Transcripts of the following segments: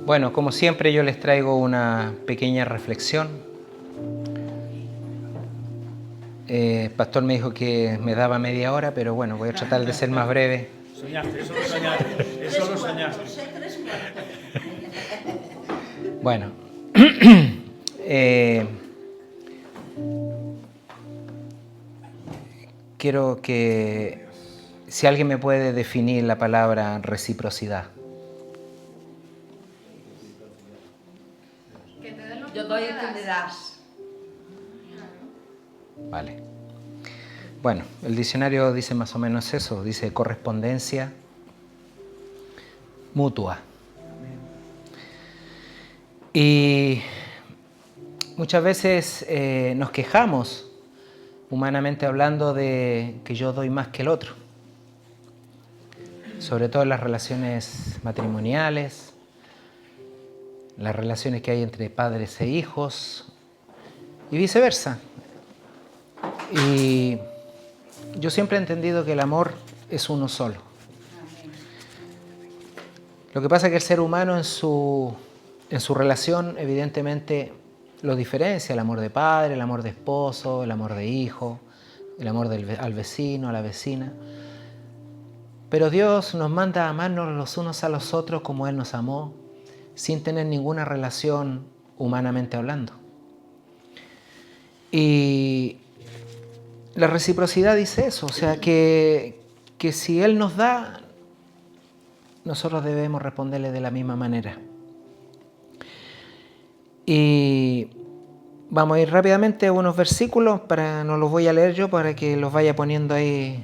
Bueno, como siempre yo les traigo una pequeña reflexión. El pastor me dijo que me daba media hora, pero bueno, voy a tratar de ser más breve. Soñaste, eso lo soñaste. Eso lo soñaste. Bueno, quiero que si alguien me puede definir la palabra reciprocidad. Yo doy y tú me das. Vale. Bueno, el diccionario dice más o menos eso, dice correspondencia mutua. Y muchas veces nos quejamos, humanamente hablando, de que yo doy más que el otro. Sobre todo en las relaciones matrimoniales, las relaciones que hay entre padres e hijos y viceversa. Y yo siempre he entendido que el amor es uno solo. Lo que pasa es que el ser humano en su relación evidentemente lo diferencia, el amor de padre, el amor de esposo, el amor de hijo, el amor al vecino, a la vecina. Pero Dios nos manda a amarnos los unos a los otros como Él nos amó, sin tener ninguna relación humanamente hablando. Y la reciprocidad dice eso, o sea que si Él nos da, nosotros debemos responderle de la misma manera. Y vamos a ir rápidamente a unos versículos, no los voy a leer yo, para que los vaya poniendo ahí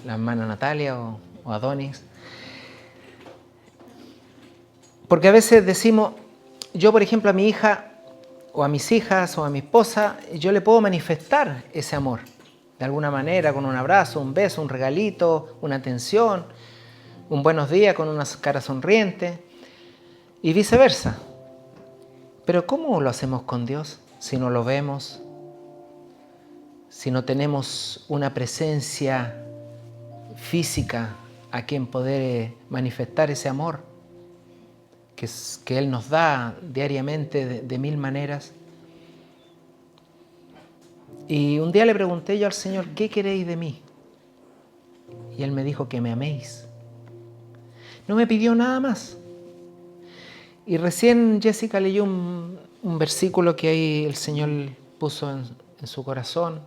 la hermana Natalia o Adonis. Porque a veces decimos, yo por ejemplo a mi hija o a mis hijas o a mi esposa, yo le puedo manifestar ese amor de alguna manera, con un abrazo, un beso, un regalito, una atención, un buenos días con una cara sonriente y viceversa. Pero ¿cómo lo hacemos con Dios si no lo vemos? Si no tenemos una presencia física a quien poder manifestar ese amor que Él nos da diariamente de mil maneras. Y un día le pregunté yo al Señor, ¿qué queréis de mí? Y Él me dijo que me améis. No me pidió nada más. Y recién Jessica leyó un versículo que ahí el Señor puso en su corazón.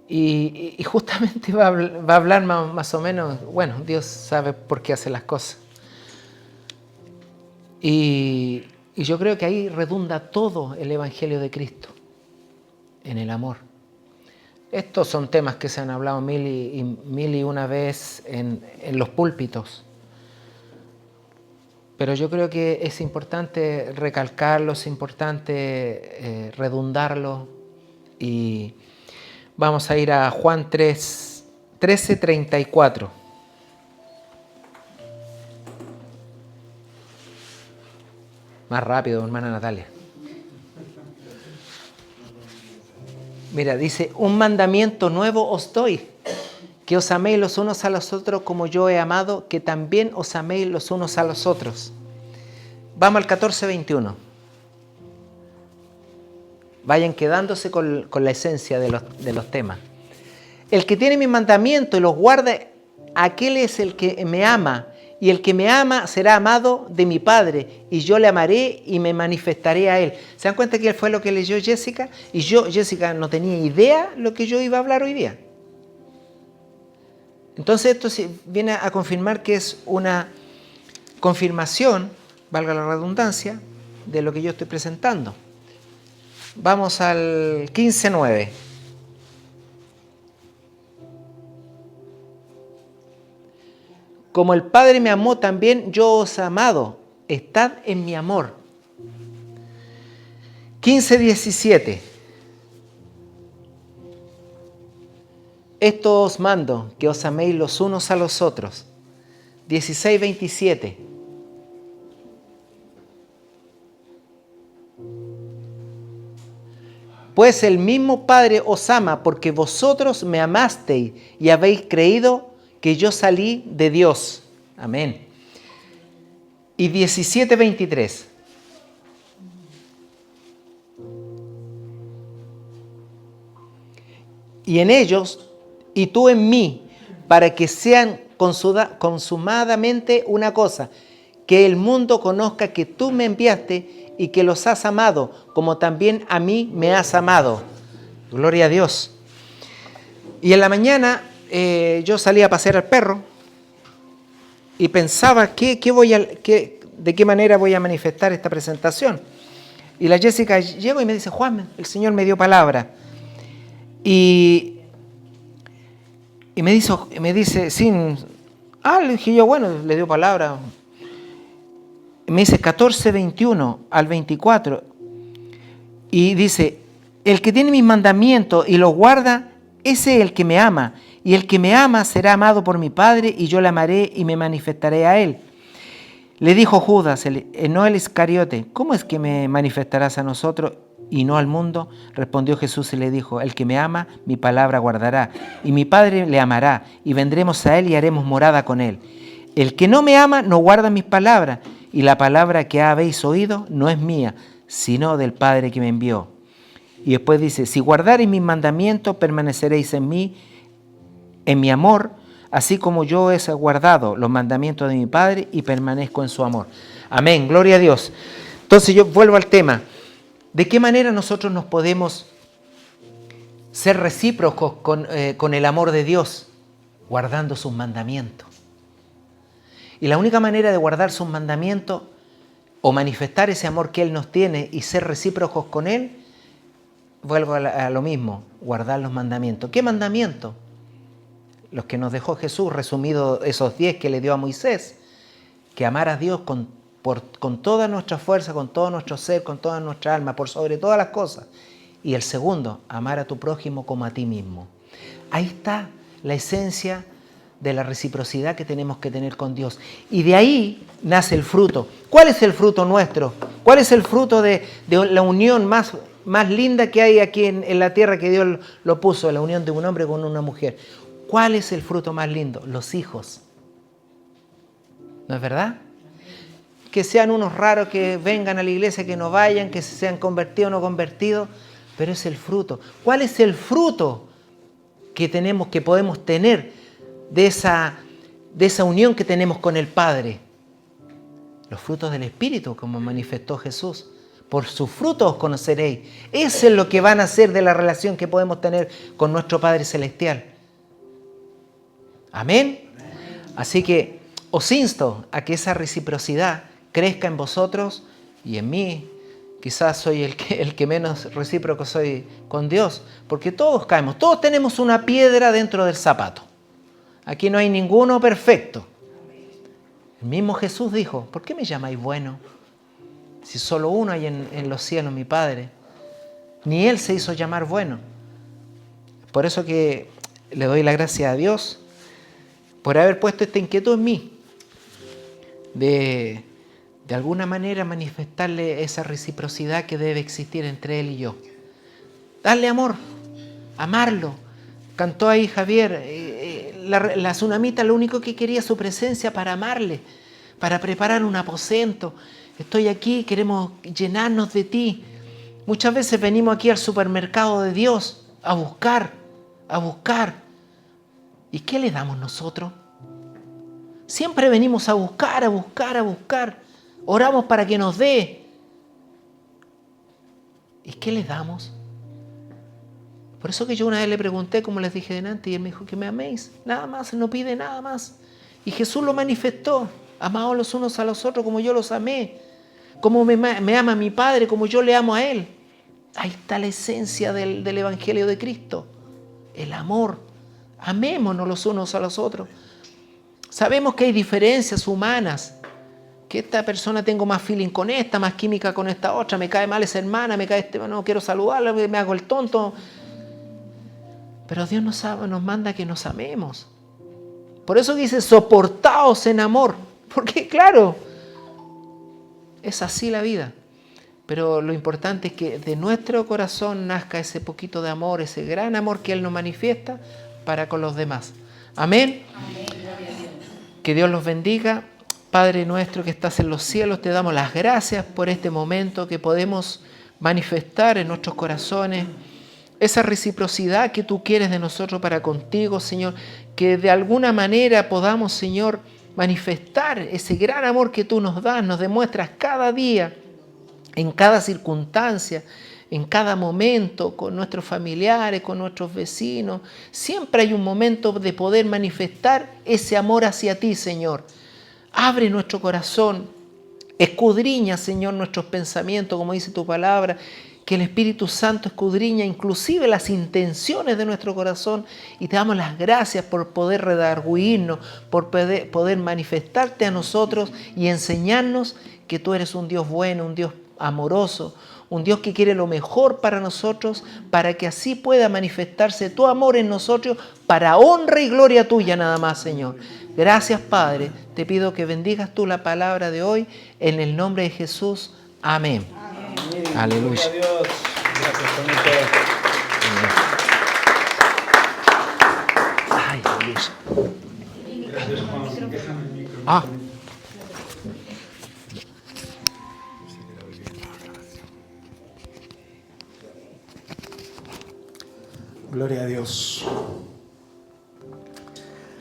Y justamente va a hablar más o menos, bueno, Dios sabe por qué hace las cosas. Y yo creo que ahí redunda todo el Evangelio de Cristo, en el amor. Estos son temas que se han hablado mil y una vez en los púlpitos. Pero yo creo que es importante recalcarlo, es importante redundarlo. Y vamos a ir a Juan 13:34. Más rápido, hermana Natalia. Mira, dice, un mandamiento nuevo os doy, que os améis los unos a los otros como yo he amado, que también os améis los unos a los otros. Vamos al 14:21. Vayan quedándose con la esencia de los temas. El que tiene mis mandamientos y los guarda, aquel es el que me ama, y el que me ama será amado de mi Padre, y yo le amaré y me manifestaré a él. ¿Se dan cuenta que fue lo que leyó Jessica? Y Jessica, no tenía idea lo que yo iba a hablar hoy día. Entonces esto viene a confirmar que es una confirmación, valga la redundancia, de lo que yo estoy presentando. Vamos al 15:9. Como el Padre me amó, también yo os he amado. Estad en mi amor. 15:17. Esto os mando, que os améis los unos a los otros. 16:27. Pues el mismo Padre os ama porque vosotros me amasteis y habéis creído que yo salí de Dios. Amén. y 17:23. Y en ellos, y tú en mí, para que sean consumadamente una cosa, que el mundo conozca que tú me enviaste y que los has amado, como también a mí me has amado. Gloria a Dios. Y en la mañana yo salí a pasear al perro y pensaba de qué manera voy a manifestar esta presentación. Y la Jessica llegó y me dice, Juan, el Señor me dio palabra. Y me dice, le dije yo, bueno, le dio palabra. Me dice 14:21 al 24. Y dice, el que tiene mis mandamientos y los guarda, ese es el que me ama. Y el que me ama será amado por mi Padre, y yo le amaré y me manifestaré a él. Le dijo Judas, no el Iscariote, ¿cómo es que me manifestarás a nosotros y no al mundo? Respondió Jesús y le dijo, el que me ama, mi palabra guardará, y mi Padre le amará, y vendremos a él y haremos morada con él. El que no me ama, no guarda mis palabras, y la palabra que habéis oído no es mía, sino del Padre que me envió. Y después dice, si guardareis mis mandamientos, permaneceréis en mí, en mi amor, así como yo he guardado los mandamientos de mi Padre y permanezco en su amor. Amén, gloria a Dios. Entonces yo vuelvo al tema. ¿De qué manera nosotros nos podemos ser recíprocos con el amor de Dios? Guardando sus mandamientos. Y la única manera de guardar sus mandamientos o manifestar ese amor que Él nos tiene y ser recíprocos con Él, vuelvo a lo mismo, guardar los mandamientos. ¿Qué mandamientos? Los que nos dejó Jesús, resumido esos 10 que le dio a Moisés, que amar a Dios con toda nuestra fuerza, con todo nuestro ser, con toda nuestra alma, por sobre todas las cosas. Y el segundo, amar a tu prójimo como a ti mismo. Ahí está la esencia de la reciprocidad que tenemos que tener con Dios. Y de ahí nace el fruto. ¿Cuál es el fruto nuestro? ¿Cuál es el fruto de la unión más linda que hay aquí en la tierra que Dios lo puso? La unión de un hombre con una mujer. ¿Cuál es el fruto más lindo? Los hijos. ¿No es verdad? Que sean unos raros que vengan a la iglesia, que no vayan, que se sean convertidos o no convertidos, pero es el fruto. ¿Cuál es el fruto que podemos tener de esa unión que tenemos con el Padre? Los frutos del Espíritu, como manifestó Jesús. Por sus frutos os conoceréis. Eso es lo que van a hacer de la relación que podemos tener con nuestro Padre Celestial. Amén. Así que os insto a que esa reciprocidad crezca en vosotros y en mí. Quizás soy el que menos recíproco soy con Dios, porque todos caemos, todos tenemos una piedra dentro del zapato. Aquí no hay ninguno perfecto. El mismo Jesús dijo, ¿por qué me llamáis bueno? Si solo uno hay en los cielos, mi Padre. Ni Él se hizo llamar bueno. Por eso que le doy la gracia a Dios por haber puesto esta inquietud en mí, de alguna manera manifestarle esa reciprocidad que debe existir entre Él y yo. Darle amor, amarlo. Cantó ahí Javier, la tsunamita lo único que quería es su presencia para amarle, para preparar un aposento. Estoy aquí, queremos llenarnos de ti. Muchas veces venimos aquí al supermercado de Dios a buscar. ¿Y qué le damos nosotros? Siempre venimos a buscar. Oramos para que nos dé. ¿Y qué le damos? Por eso que yo una vez le pregunté, como les dije delante, y él me dijo que me améis. Nada más, no pide nada más. Y Jesús lo manifestó. Amaos los unos a los otros como yo los amé. Como me ama mi Padre, como yo le amo a Él. Ahí está la esencia del Evangelio de Cristo. El amor. Amémonos los unos a los otros. Sabemos que hay diferencias humanas. Que esta persona tengo más feeling con esta, más química con esta otra. Me cae mal esa hermana, me cae no quiero saludarla, me hago el tonto. Pero Dios nos manda que nos amemos. Por eso dice, soportaos en amor. Porque claro, es así la vida. Pero lo importante es que de nuestro corazón nazca ese poquito de amor, ese gran amor que Él nos manifiesta para con los demás. Amén. Amén. Que Dios los bendiga. Padre nuestro que estás en los cielos, te damos las gracias por este momento que podemos manifestar en nuestros corazones esa reciprocidad que tú quieres de nosotros para contigo, Señor, que de alguna manera podamos, Señor, manifestar ese gran amor que tú nos das, nos demuestras cada día, en cada circunstancia, en cada momento, con nuestros familiares, con nuestros vecinos. Siempre hay un momento de poder manifestar ese amor hacia ti, Señor. Abre nuestro corazón, escudriña, Señor, nuestros pensamientos, como dice tu palabra, que el Espíritu Santo escudriña inclusive las intenciones de nuestro corazón, y te damos las gracias por poder redarguirnos, por poder manifestarte a nosotros y enseñarnos que tú eres un Dios bueno, un Dios amoroso, un Dios que quiere lo mejor para nosotros, para que así pueda manifestarse tu amor en nosotros para honra y gloria tuya nada más, Señor. Gracias, Padre. Te pido que bendigas tú la palabra de hoy en el nombre de Jesús. Amén. Amén. Aleluya. Gloria a Dios. Gracias, Tonito. Ay, aleluya. Gracias, Juan. Déjame el micro. Ah. Gloria a Dios.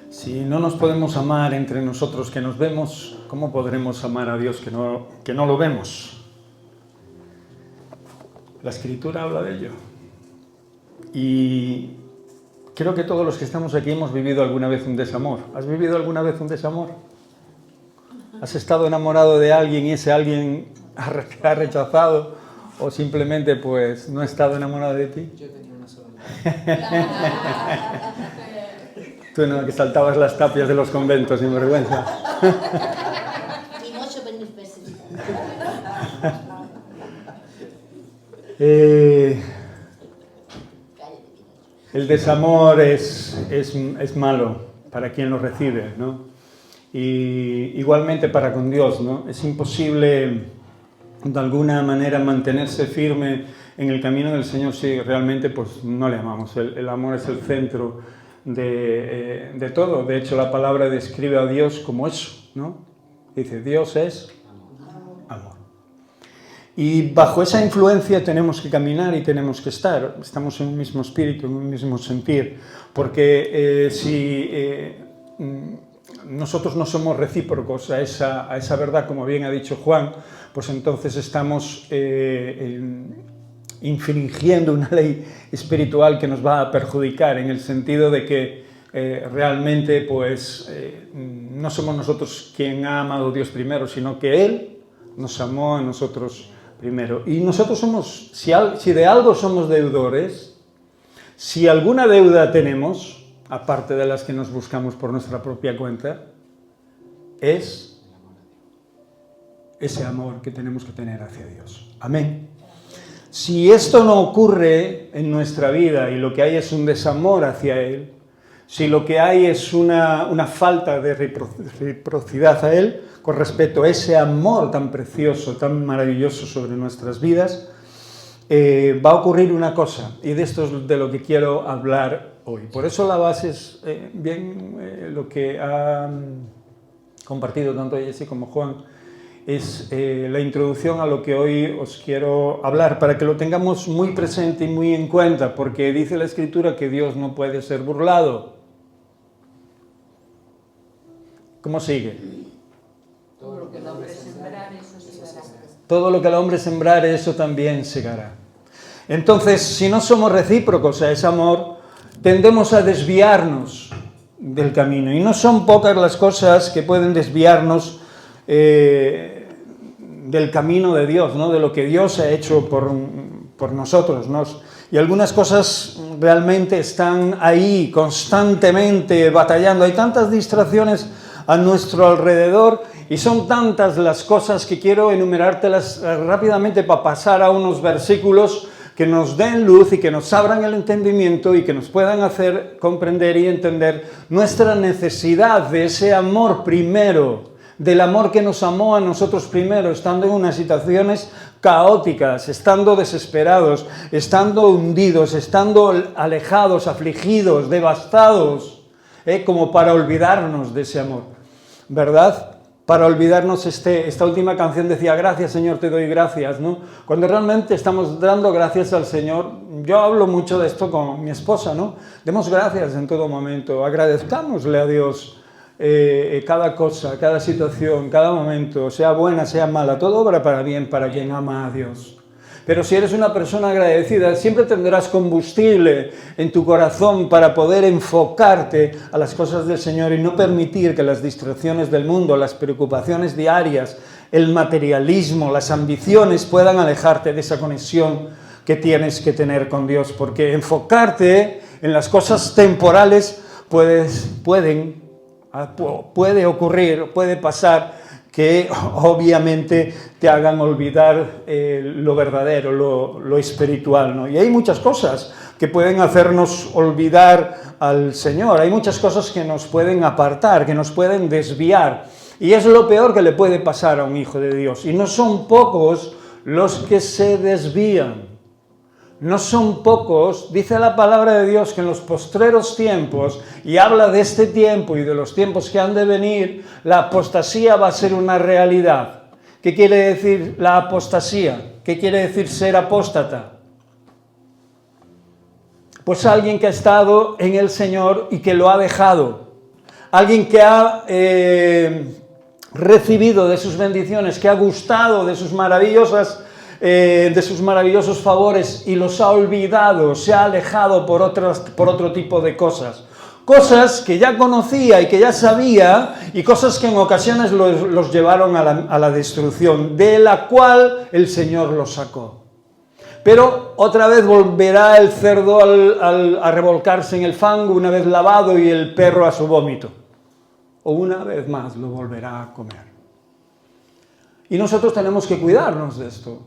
Si no nos podemos amar entre nosotros que nos vemos, ¿cómo podremos amar a Dios que no lo vemos? La Escritura habla de ello. Y creo que todos los que estamos aquí hemos vivido alguna vez un desamor. ¿Has vivido alguna vez un desamor? ¿Has estado enamorado de alguien y ese alguien te ha rechazado o simplemente pues no ha estado enamorado de ti? Yo tenía una sola. Tú no, que saltabas las tapias de los conventos sin vergüenza. Y mucho venir veces. El desamor es malo para quien lo recibe, ¿no? Y igualmente para con Dios, ¿no? Es imposible de alguna manera mantenerse firme en el camino del Señor si realmente pues no le amamos. El amor es el centro de todo. De hecho, la palabra describe a Dios como eso, ¿no? Dice, Dios es amor. Y bajo esa influencia tenemos que caminar y tenemos que estar. Estamos en un mismo espíritu, en un mismo sentir. Porque si nosotros no somos recíprocos a esa verdad, como bien ha dicho Juan, pues entonces estamos infringiendo una ley espiritual que nos va a perjudicar, en el sentido de que realmente pues no somos nosotros quien ha amado a Dios primero, sino que Él nos amó a nosotros primero. Y nosotros somos, si de algo somos deudores, si alguna deuda tenemos, aparte de las que nos buscamos por nuestra propia cuenta, es ese amor que tenemos que tener hacia Dios. Amén. Si esto no ocurre en nuestra vida y lo que hay es un desamor hacia Él, si lo que hay es una falta de reciprocidad a Él con respecto a ese amor tan precioso, tan maravilloso sobre nuestras vidas, va a ocurrir una cosa, y de esto es de lo que quiero hablar hoy. Por eso la base es lo que ha compartido tanto Jessy como Juan, es la introducción a lo que hoy os quiero hablar, para que lo tengamos muy presente y muy en cuenta, porque dice la Escritura que Dios no puede ser burlado. ¿Cómo sigue? Todo lo que el hombre sembrar, eso segará. Todo lo que el hombre sembrare, eso también segará. Entonces, si no somos recíprocos a ese amor, tendemos a desviarnos del camino. Y no son pocas las cosas que pueden desviarnos del camino de Dios, ¿no? De lo que Dios ha hecho por nosotros, ¿no? Y algunas cosas realmente están ahí constantemente batallando. Hay tantas distracciones a nuestro alrededor y son tantas las cosas que quiero enumerártelas rápidamente para pasar a unos versículos que nos den luz y que nos abran el entendimiento y que nos puedan hacer comprender y entender nuestra necesidad de ese amor primero, del amor que nos amó a nosotros primero, estando en unas situaciones caóticas, estando desesperados, estando hundidos, estando alejados, afligidos, devastados, como para olvidarnos de ese amor, ¿verdad? para olvidarnos. Esta última canción decía, gracias Señor, te doy gracias, ¿no? Cuando realmente estamos dando gracias al Señor, yo hablo mucho de esto con mi esposa, ¿no? Demos gracias en todo momento, agradezcámosle a Dios cada cosa, cada situación, cada momento, sea buena, sea mala, todo obra para bien para quien ama a Dios. Pero si eres una persona agradecida, siempre tendrás combustible en tu corazón para poder enfocarte a las cosas del Señor y no permitir que las distracciones del mundo, las preocupaciones diarias, el materialismo, las ambiciones puedan alejarte de esa conexión que tienes que tener con Dios. Porque enfocarte en las cosas temporales puede ocurrir, puede pasar que obviamente te hagan olvidar lo verdadero, lo espiritual, ¿no? Y hay muchas cosas que pueden hacernos olvidar al Señor, hay muchas cosas que nos pueden apartar, que nos pueden desviar, y es lo peor que le puede pasar a un hijo de Dios. Y no son pocos los que se desvían. No son pocos, dice la palabra de Dios que en los postreros tiempos, y habla de este tiempo y de los tiempos que han de venir, la apostasía va a ser una realidad. ¿Qué quiere decir la apostasía? ¿Qué quiere decir ser apóstata? Pues alguien que ha estado en el Señor y que lo ha dejado. Alguien que ha recibido de sus bendiciones, que ha gustado de sus maravillosos favores y los ha olvidado, se ha alejado por otro tipo de cosas. Cosas que ya conocía y que ya sabía, y cosas que en ocasiones los llevaron a la destrucción, de la cual el Señor los sacó. Pero otra vez volverá el cerdo a revolcarse en el fango una vez lavado y el perro a su vómito. O una vez más lo volverá a comer. Y nosotros tenemos que cuidarnos de esto.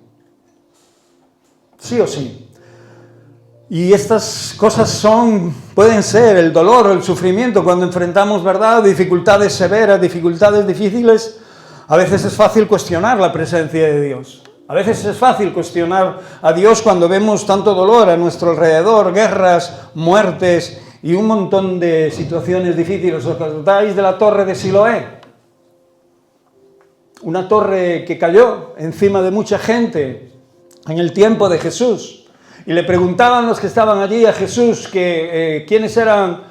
Sí o sí. Y estas cosas pueden ser el dolor, el sufrimiento, cuando enfrentamos, ¿verdad?, dificultades severas, dificultades difíciles. A veces es fácil cuestionar la presencia de Dios. A veces es fácil cuestionar a Dios cuando vemos tanto dolor a nuestro alrededor, guerras, muertes y un montón de situaciones difíciles. ¿Os acordáis de la torre de Siloé? Una torre que cayó encima de mucha gente en el tiempo de Jesús. Y le preguntaban los que estaban allí a Jesús que quiénes eran,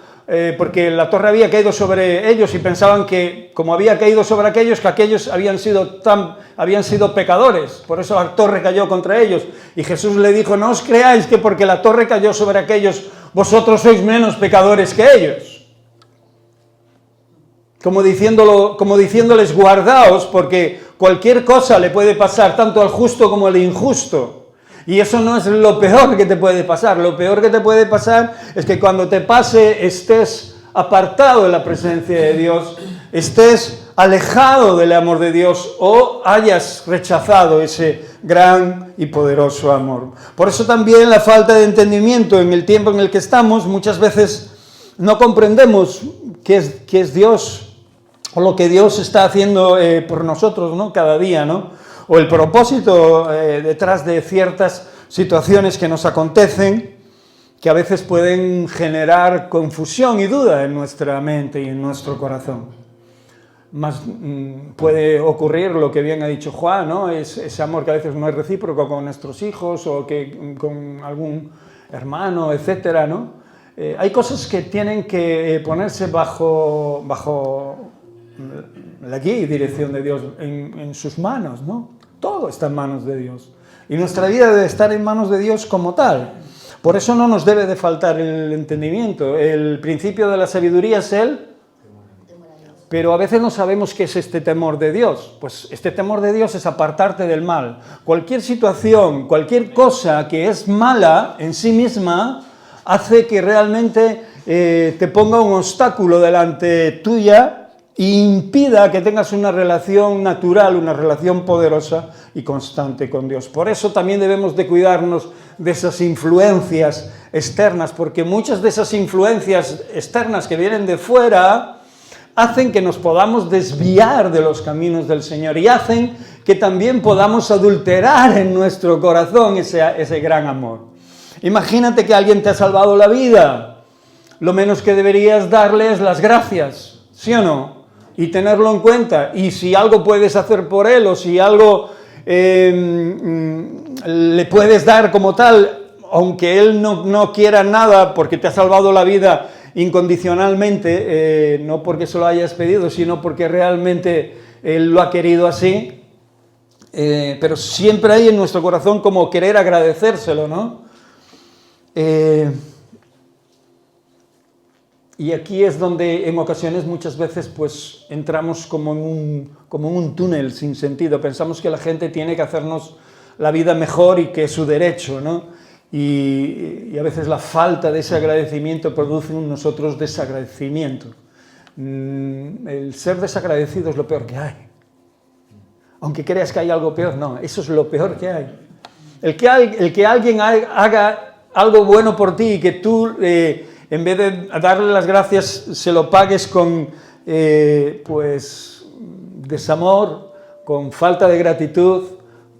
porque la torre había caído sobre ellos y pensaban que, como había caído sobre aquellos, que aquellos habían sido pecadores, por eso la torre cayó contra ellos. Y Jesús le dijo, no os creáis que porque la torre cayó sobre aquellos, vosotros sois menos pecadores que ellos. Como diciéndoles, guardaos, porque cualquier cosa le puede pasar tanto al justo como al injusto. Y eso no es lo peor que te puede pasar. Lo peor que te puede pasar es que cuando te pase estés apartado de la presencia de Dios, estés alejado del amor de Dios o hayas rechazado ese gran y poderoso amor. Por eso también la falta de entendimiento en el tiempo en el que estamos, muchas veces no comprendemos qué es Dios o lo que Dios está haciendo por nosotros, ¿no?, cada día, ¿no? O el propósito detrás de ciertas situaciones que nos acontecen, que a veces pueden generar confusión y duda en nuestra mente y en nuestro corazón. Más puede ocurrir lo que bien ha dicho Juan, ¿no? Ese amor que a veces no es recíproco con nuestros hijos o que con algún hermano, etcétera, ¿no? Hay cosas que tienen que ponerse bajo la guía y dirección de Dios en sus manos, ¿no? Todo está en manos de Dios. Y nuestra vida debe estar en manos de Dios como tal. Por eso no nos debe de faltar el entendimiento. El principio de la sabiduría es pero a veces no sabemos qué es este temor de Dios. Pues este temor de Dios es apartarte del mal. Cualquier situación, cualquier cosa que es mala en sí misma, hace que realmente te ponga un obstáculo delante tuya e impida que tengas una relación natural, una relación poderosa y constante con Dios. Por eso también debemos de cuidarnos de esas influencias externas, porque muchas de esas influencias externas que vienen de fuera hacen que nos podamos desviar de los caminos del Señor y hacen que también podamos adulterar en nuestro corazón ese gran amor. Imagínate que alguien te ha salvado la vida. Lo menos que deberías darle es las gracias, ¿sí o no? y tenerlo en cuenta. Y si algo puedes hacer por él o si algo le puedes dar como tal, aunque él no quiera nada porque te ha salvado la vida incondicionalmente, no porque se lo hayas pedido, sino porque realmente él lo ha querido así, pero siempre hay en nuestro corazón como querer agradecérselo, ¿no? Y aquí es donde en ocasiones muchas veces pues entramos como en un túnel sin sentido. Pensamos que la gente tiene que hacernos la vida mejor y que es su derecho, ¿no? Y a veces la falta de ese agradecimiento produce en nosotros desagradecimiento. El ser desagradecido es lo peor que hay. Aunque creas que hay algo peor, no, eso es lo peor que hay. El que alguien haga algo bueno por ti y que tú, en vez de darle las gracias, se lo pagues con pues desamor, con falta de gratitud,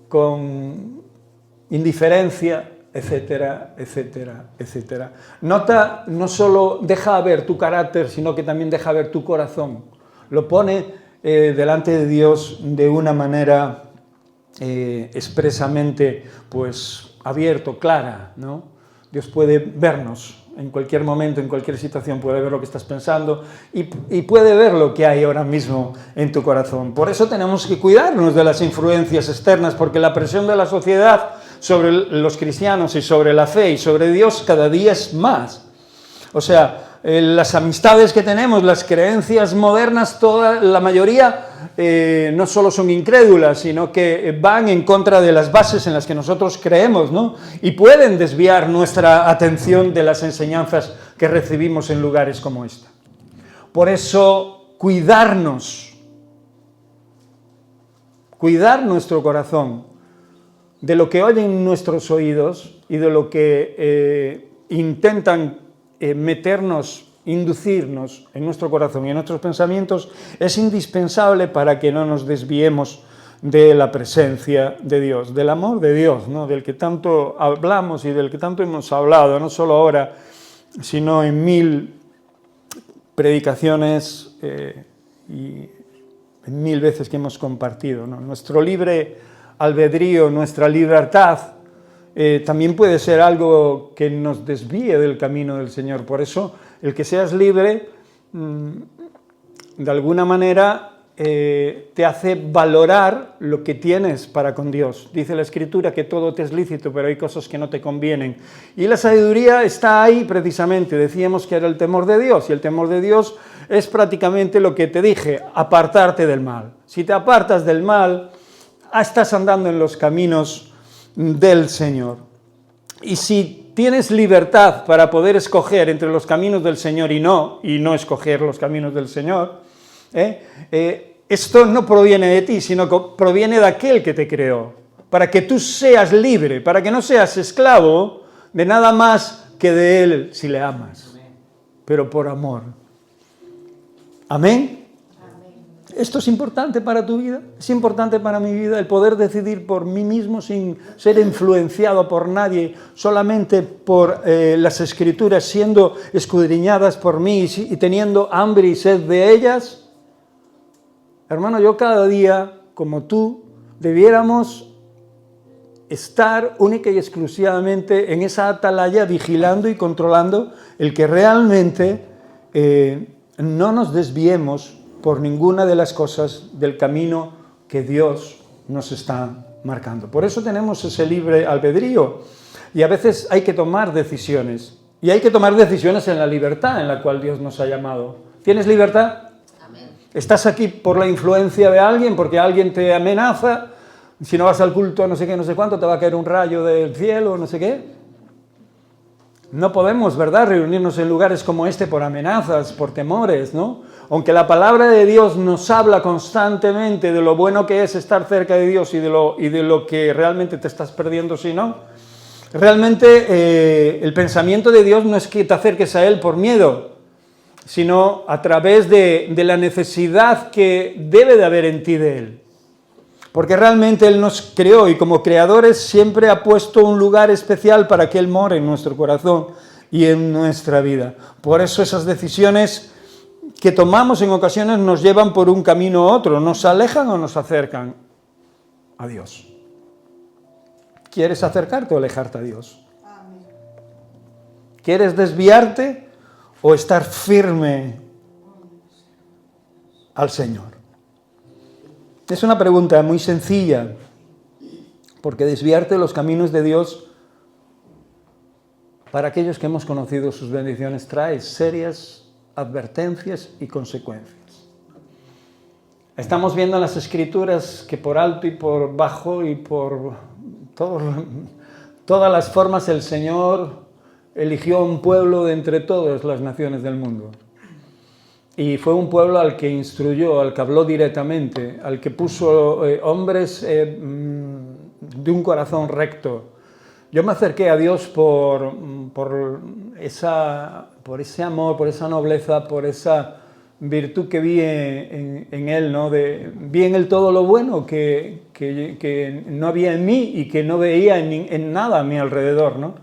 con indiferencia, etcétera, etcétera, etcétera. Nota, no solo deja ver tu carácter, sino que también deja ver tu corazón. Lo pone delante de Dios de una manera expresamente pues abierto, clara, ¿no? Dios puede vernos en cualquier momento, en cualquier situación, puede ver lo que estás pensando y puede ver lo que hay ahora mismo en tu corazón. Por eso tenemos que cuidarnos de las influencias externas, porque la presión de la sociedad sobre los cristianos y sobre la fe y sobre Dios cada día es más. O sea, las amistades que tenemos, las creencias modernas, la mayoría no solo son incrédulas, sino que van en contra de las bases en las que nosotros creemos, ¿no? Y pueden desviar nuestra atención de las enseñanzas que recibimos en lugares como esta. Por eso, cuidar nuestro corazón de lo que oyen nuestros oídos y de lo que intentan meternos, inducirnos en nuestro corazón y en nuestros pensamientos, es indispensable para que no nos desviemos de la presencia de Dios, del amor de Dios, ¿no? Del que tanto hablamos y del que tanto hemos hablado, no solo ahora, sino en 1000 predicaciones y en 1000 veces que hemos compartido, ¿no? Nuestro libre albedrío, nuestra libertad, también puede ser algo que nos desvíe del camino del Señor. Por eso, el que seas libre, de alguna manera, te hace valorar lo que tienes para con Dios. Dice la Escritura que todo te es lícito, pero hay cosas que no te convienen. Y la sabiduría está ahí precisamente. Decíamos que era el temor de Dios, y el temor de Dios es prácticamente lo que te dije, apartarte del mal. Si te apartas del mal, estás andando en los caminos del Señor. Y si tienes libertad para poder escoger entre los caminos del Señor y no escoger los caminos del Señor, esto no proviene de ti, sino que proviene de aquel que te creó, para que tú seas libre, para que no seas esclavo de nada más que de Él si le amas, pero por amor. Amén. Esto es importante para tu vida, es importante para mi vida, el poder decidir por mí mismo sin ser influenciado por nadie, solamente por las Escrituras, siendo escudriñadas por mí y teniendo hambre y sed de ellas. Hermano, yo cada día, como tú, debiéramos estar única y exclusivamente en esa atalaya, vigilando y controlando el que realmente no nos desviemos por ninguna de las cosas del camino que Dios nos está marcando. Por eso tenemos ese libre albedrío y a veces hay que tomar decisiones. Y hay que tomar decisiones en la libertad en la cual Dios nos ha llamado. ¿Tienes libertad? Amén. ¿Estás aquí por la influencia de alguien, porque alguien te amenaza? Si no vas al culto, no sé qué, no sé cuánto, te va a caer un rayo del cielo, no sé qué. No podemos, ¿verdad?, reunirnos en lugares como este por amenazas, por temores, ¿no? Aunque la palabra de Dios nos habla constantemente de lo bueno que es estar cerca de Dios y de lo que realmente te estás perdiendo si no. Realmente el pensamiento de Dios no es que te acerques a Él por miedo, sino a través de la necesidad que debe de haber en ti de Él. Porque realmente Él nos creó y como creadores siempre ha puesto un lugar especial para que Él more en nuestro corazón y en nuestra vida. Por eso esas decisiones que tomamos en ocasiones nos llevan por un camino u otro, nos alejan o nos acercan a Dios. ¿Quieres acercarte o alejarte a Dios? ¿Quieres desviarte o estar firme al Señor? Es una pregunta muy sencilla, porque desviarte de los caminos de Dios, para aquellos que hemos conocido sus bendiciones, trae serias advertencias y consecuencias. Estamos viendo en las Escrituras que por alto y por bajo y por todas las formas el Señor eligió un pueblo de entre todas las naciones del mundo. Y fue un pueblo al que instruyó, al que habló directamente, al que puso hombres de un corazón recto. Yo me acerqué a Dios por ese amor, por esa nobleza, por esa virtud que vi en Él, ¿no? Vi en Él todo lo bueno que no había en mí y que no veía en nada a mi alrededor, ¿no?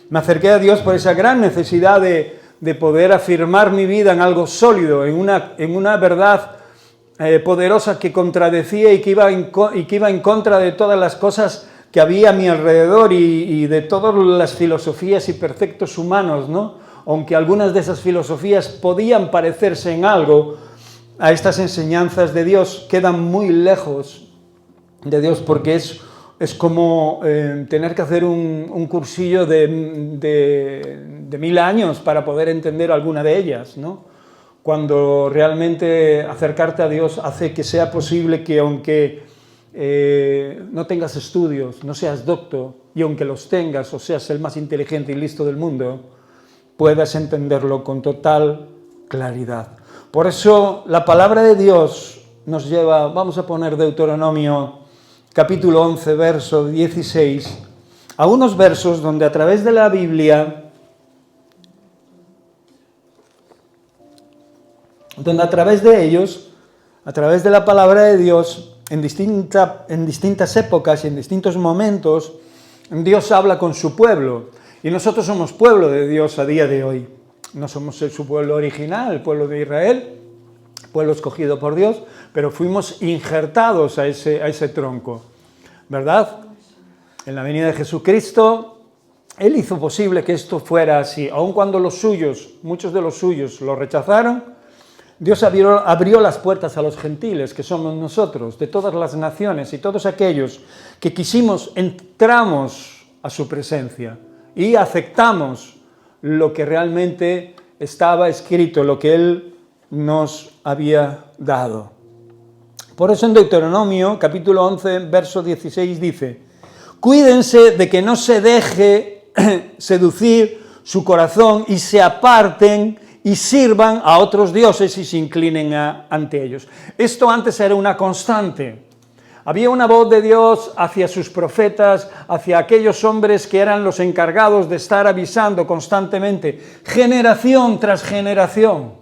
Me acerqué a Dios por esa gran necesidad de poder afirmar mi vida en algo sólido, en una verdad poderosa que contradecía y que iba en contra de todas las cosas que había a mi alrededor y de todas las filosofías y preceptos humanos, ¿no? Aunque algunas de esas filosofías podían parecerse en algo a estas enseñanzas de Dios, quedan muy lejos de Dios, porque es como tener que hacer un cursillo de 1000 años para poder entender alguna de ellas, ¿no? Cuando realmente acercarte a Dios hace que sea posible que, aunque no tengas estudios, no seas docto, y aunque los tengas o seas el más inteligente y listo del mundo, puedas entenderlo con total claridad. Por eso la palabra de Dios nos lleva, vamos a poner Deuteronomio capítulo 11, verso 16, a unos versos donde a través de la Biblia, donde a través de ellos, a través de la palabra de Dios, en distintas épocas y en distintos momentos, Dios habla con su pueblo. Y nosotros somos pueblo de Dios a día de hoy. No somos su pueblo original, el pueblo de Israel, pueblo escogido por Dios, pero fuimos injertados a ese tronco, ¿verdad? En la venida de Jesucristo, Él hizo posible que esto fuera así. Aun cuando muchos de los suyos lo rechazaron, Dios abrió las puertas a los gentiles, que somos nosotros, de todas las naciones, y todos aquellos que quisimos, entramos a su presencia y aceptamos lo que realmente estaba escrito, lo que Él nos había dado. Por eso en Deuteronomio, capítulo 11, verso 16 dice: cuídense de que no se deje seducir su corazón y se aparten y sirvan a otros dioses y se inclinen ante ellos. Esto antes era una constante. Había una voz de Dios hacia sus profetas, hacia aquellos hombres que eran los encargados de estar avisando constantemente, generación tras generación,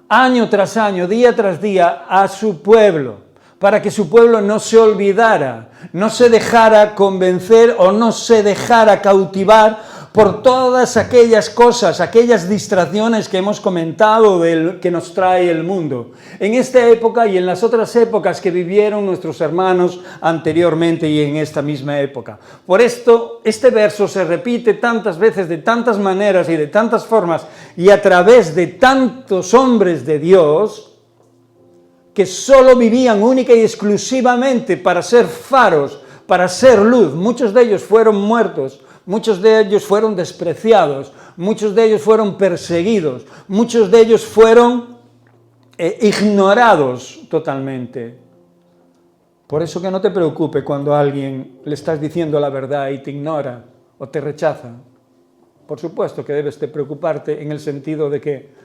año tras año, día tras día, a su pueblo, para que su pueblo no se olvidara, no se dejara convencer o no se dejara cautivar por todas aquellas cosas, aquellas distracciones que hemos comentado que nos trae el mundo. En esta época y en las otras épocas que vivieron nuestros hermanos anteriormente y en esta misma época. Por esto, este verso se repite tantas veces, de tantas maneras y de tantas formas, y a través de tantos hombres de Dios, que solo vivían única y exclusivamente para ser faros, para ser luz. Muchos de ellos fueron muertos, muchos de ellos fueron despreciados, muchos de ellos fueron perseguidos, muchos de ellos fueron ignorados totalmente. Por eso que no te preocupe cuando a alguien le estás diciendo la verdad y te ignora o te rechaza. Por supuesto que debes de preocuparte en el sentido de que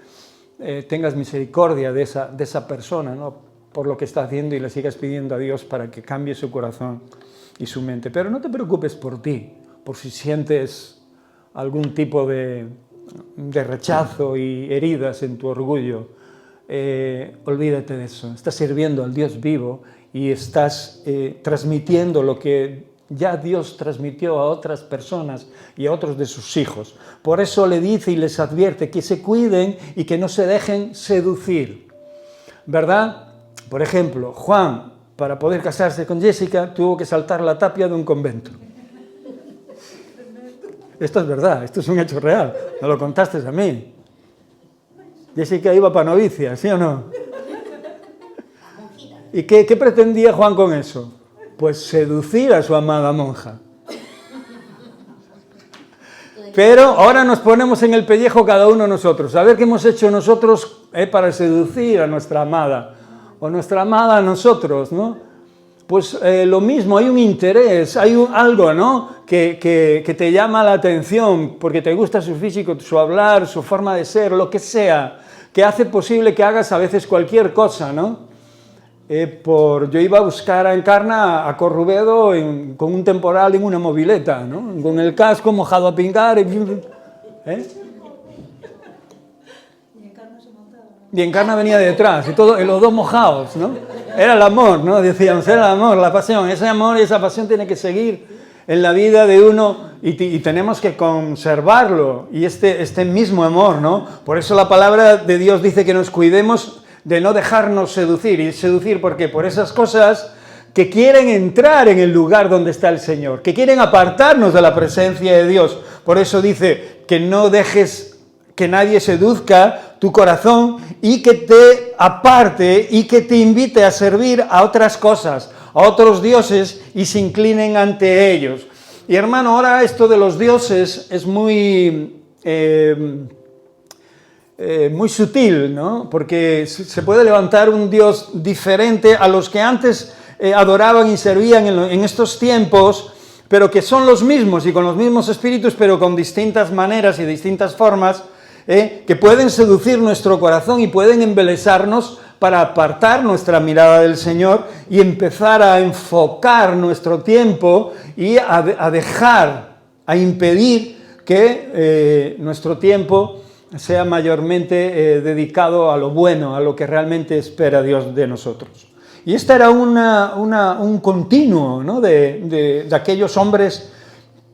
tengas misericordia de esa persona, ¿no? Por lo que está haciendo, y le sigas pidiendo a Dios para que cambie su corazón y su mente. Pero no te preocupes por ti, por si sientes algún tipo de rechazo y heridas en tu orgullo. Olvídate de eso. Estás sirviendo al Dios vivo y estás transmitiendo lo que ya Dios transmitió a otras personas y a otros de sus hijos. Por eso le dice y les advierte que se cuiden y que no se dejen seducir, ¿verdad? Por ejemplo, Juan, para poder casarse con Jessica, tuvo que saltar la tapia de un convento. Esto es verdad, esto es un hecho real, me lo contaste a mí. Jessica iba para novicia, ¿sí o no? ¿Y qué pretendía Juan con eso? Pues seducir a su amada monja. Pero ahora nos ponemos en el pellejo cada uno de nosotros. A ver qué hemos hecho nosotros para seducir a nuestra amada. O nuestra amada a nosotros, ¿no? Pues lo mismo, hay un interés, hay algo, ¿no? Que te llama la atención porque te gusta su físico, su hablar, su forma de ser, lo que sea, que hace posible que hagas a veces cualquier cosa, ¿no? Yo iba a buscar a Encarna a Corrubedo con un temporal en una mobileta, ¿no? Con el casco mojado a pingar. Y Encarna venía detrás, y los dos mojados, ¿no? Era el amor, ¿no? Decíamos, era el amor, la pasión. Ese amor y esa pasión tiene que seguir en la vida de uno y tenemos que conservarlo. Y este mismo amor, ¿no? Por eso la palabra de Dios dice que nos cuidemos de no dejarnos seducir. ¿Y seducir por qué? Por esas cosas que quieren entrar en el lugar donde está el Señor, que quieren apartarnos de la presencia de Dios. Por eso dice que no dejes que nadie seduzca tu corazón y que te aparte y que te invite a servir a otras cosas, a otros dioses y se inclinen ante ellos. Y hermano, ahora esto de los dioses es muy sutil, ¿no? Porque se puede levantar un Dios diferente a los que antes adoraban y servían en estos tiempos, pero que son los mismos y con los mismos espíritus, pero con distintas maneras y distintas formas, que pueden seducir nuestro corazón y pueden embelesarnos para apartar nuestra mirada del Señor y empezar a enfocar nuestro tiempo y a dejar, a impedir que nuestro tiempo sea mayormente dedicado a lo bueno, a lo que realmente espera Dios de nosotros. Y este era un continuo, ¿no? de aquellos hombres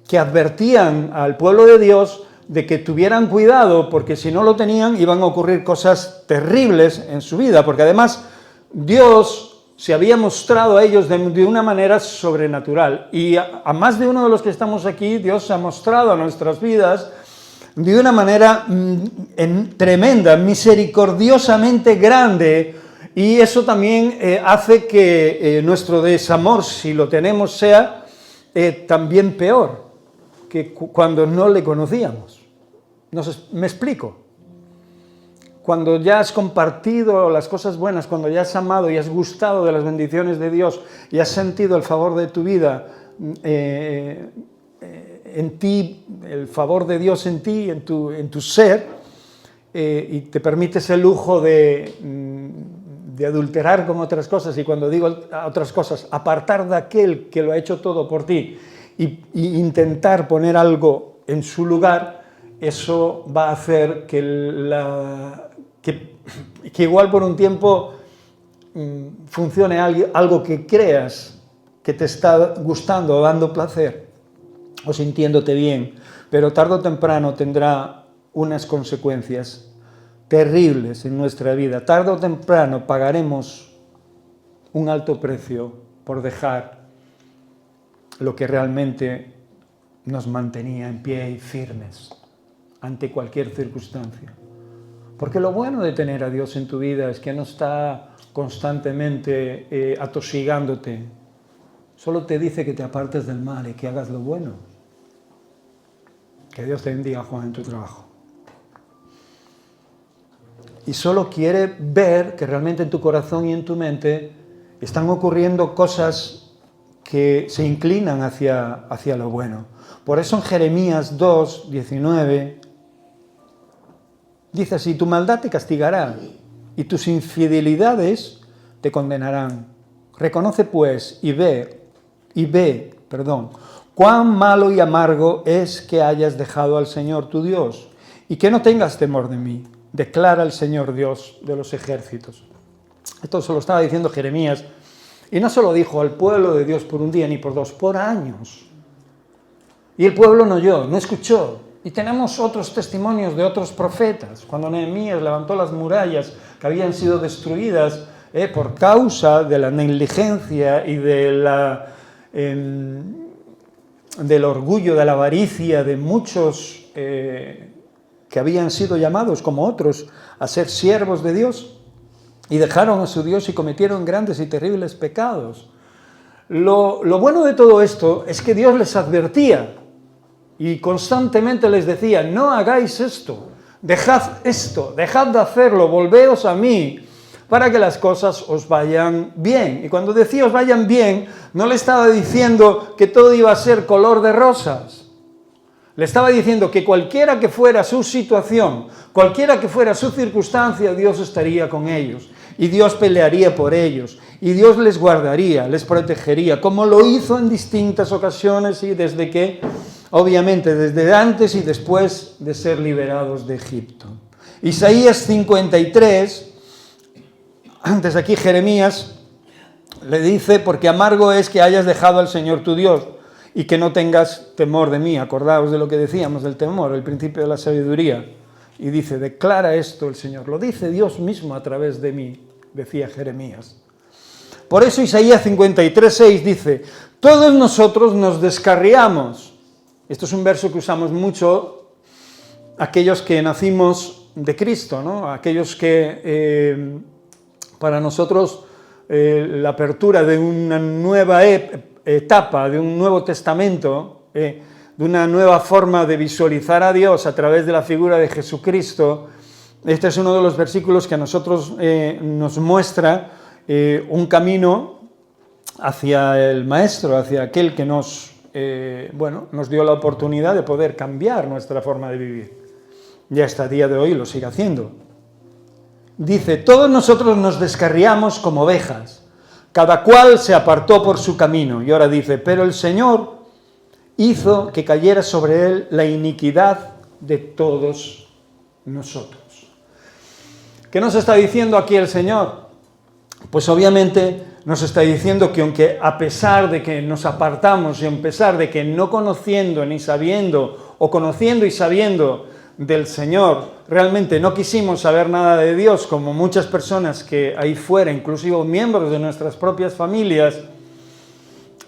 que advertían al pueblo de Dios de que tuvieran cuidado, porque si no lo tenían iban a ocurrir cosas terribles en su vida, porque además Dios se había mostrado a ellos de una manera sobrenatural. Y a más de uno de los que estamos aquí, Dios se ha mostrado a nuestras vidas de una manera tremenda, misericordiosamente grande, y eso también hace que nuestro desamor, si lo tenemos, sea también peor que cuando no le conocíamos. ¿Me explico? Cuando ya has compartido las cosas buenas, cuando ya has amado y has gustado de las bendiciones de Dios y has sentido el favor de tu vida en ti, el favor de Dios en ti, en tu ser, y te permites el lujo de adulterar con otras cosas, y cuando digo otras cosas, apartar de aquel que lo ha hecho todo por ti y intentar poner algo en su lugar, eso va a hacer que igual por un tiempo funcione algo que creas que te está gustando o dando placer o sintiéndote bien, pero tarde o temprano tendrá unas consecuencias terribles en nuestra vida. Tarde o temprano pagaremos un alto precio por dejar lo que realmente nos mantenía en pie y firmes ante cualquier circunstancia. Porque lo bueno de tener a Dios en tu vida es que no está constantemente atosigándote. Solo te dice que te apartes del mal y que hagas lo bueno. Que Dios te bendiga, Juan, en tu trabajo. Y solo quiere ver que realmente en tu corazón y en tu mente están ocurriendo cosas que se inclinan hacia lo bueno. Por eso en Jeremías 2, 19, dice así: tu maldad te castigará y tus infidelidades te condenarán. Reconoce pues y ve, cuán malo y amargo es que hayas dejado al Señor tu Dios y que no tengas temor de mí, declara el Señor Dios de los ejércitos. Esto se lo estaba diciendo Jeremías Y no solo dijo al pueblo de Dios por un día ni por dos, por años. Y el pueblo no oyó, no escuchó. Y tenemos otros testimonios de otros profetas. Cuando Nehemías levantó las murallas que habían sido destruidas por causa de la negligencia y del orgullo, de la avaricia de muchos que habían sido llamados, como otros, a ser siervos de Dios, y dejaron a su Dios y cometieron grandes y terribles pecados. Lo bueno de todo esto es que Dios les advertía y constantemente les decía: no hagáis esto, dejad de hacerlo, volveos a mí, para que las cosas os vayan bien. Y cuando decía os vayan bien, no le estaba diciendo que todo iba a ser color de rosas. Le estaba diciendo que cualquiera que fuera su situación, cualquiera que fuera su circunstancia, Dios estaría con ellos. Y Dios pelearía por ellos. Y Dios les guardaría, les protegería, como lo hizo en distintas ocasiones y desde que, obviamente, desde antes y después de ser liberados de Egipto. Isaías 53, antes aquí Jeremías le dice: porque amargo es que hayas dejado al Señor tu Dios y que no tengas temor de mí. Acordaos de lo que decíamos del temor, el principio de la sabiduría. Y dice: declara esto el Señor. Lo dice Dios mismo a través de mí, decía Jeremías. Por eso Isaías 53:6 dice: todos nosotros nos descarriamos. Esto es un verso que usamos mucho aquellos que nacimos de Cristo, ¿no? Aquellos que para nosotros la apertura de una nueva etapa, de un nuevo testamento, de una nueva forma de visualizar a Dios a través de la figura de Jesucristo. Este es uno de los versículos que a nosotros nos muestra un camino hacia el Maestro, hacia aquel que nos dio la oportunidad de poder cambiar nuestra forma de vivir. Y hasta el día de hoy lo sigue haciendo. Dice: todos nosotros nos descarriamos como ovejas, cada cual se apartó por su camino. Y ahora dice: pero el Señor hizo que cayera sobre él la iniquidad de todos nosotros. ¿Qué nos está diciendo aquí el Señor? Pues obviamente nos está diciendo que aunque a pesar de que nos apartamos y a pesar de que no conociendo ni sabiendo, o conociendo y sabiendo del Señor, realmente no quisimos saber nada de Dios, como muchas personas que ahí fuera, inclusive miembros de nuestras propias familias,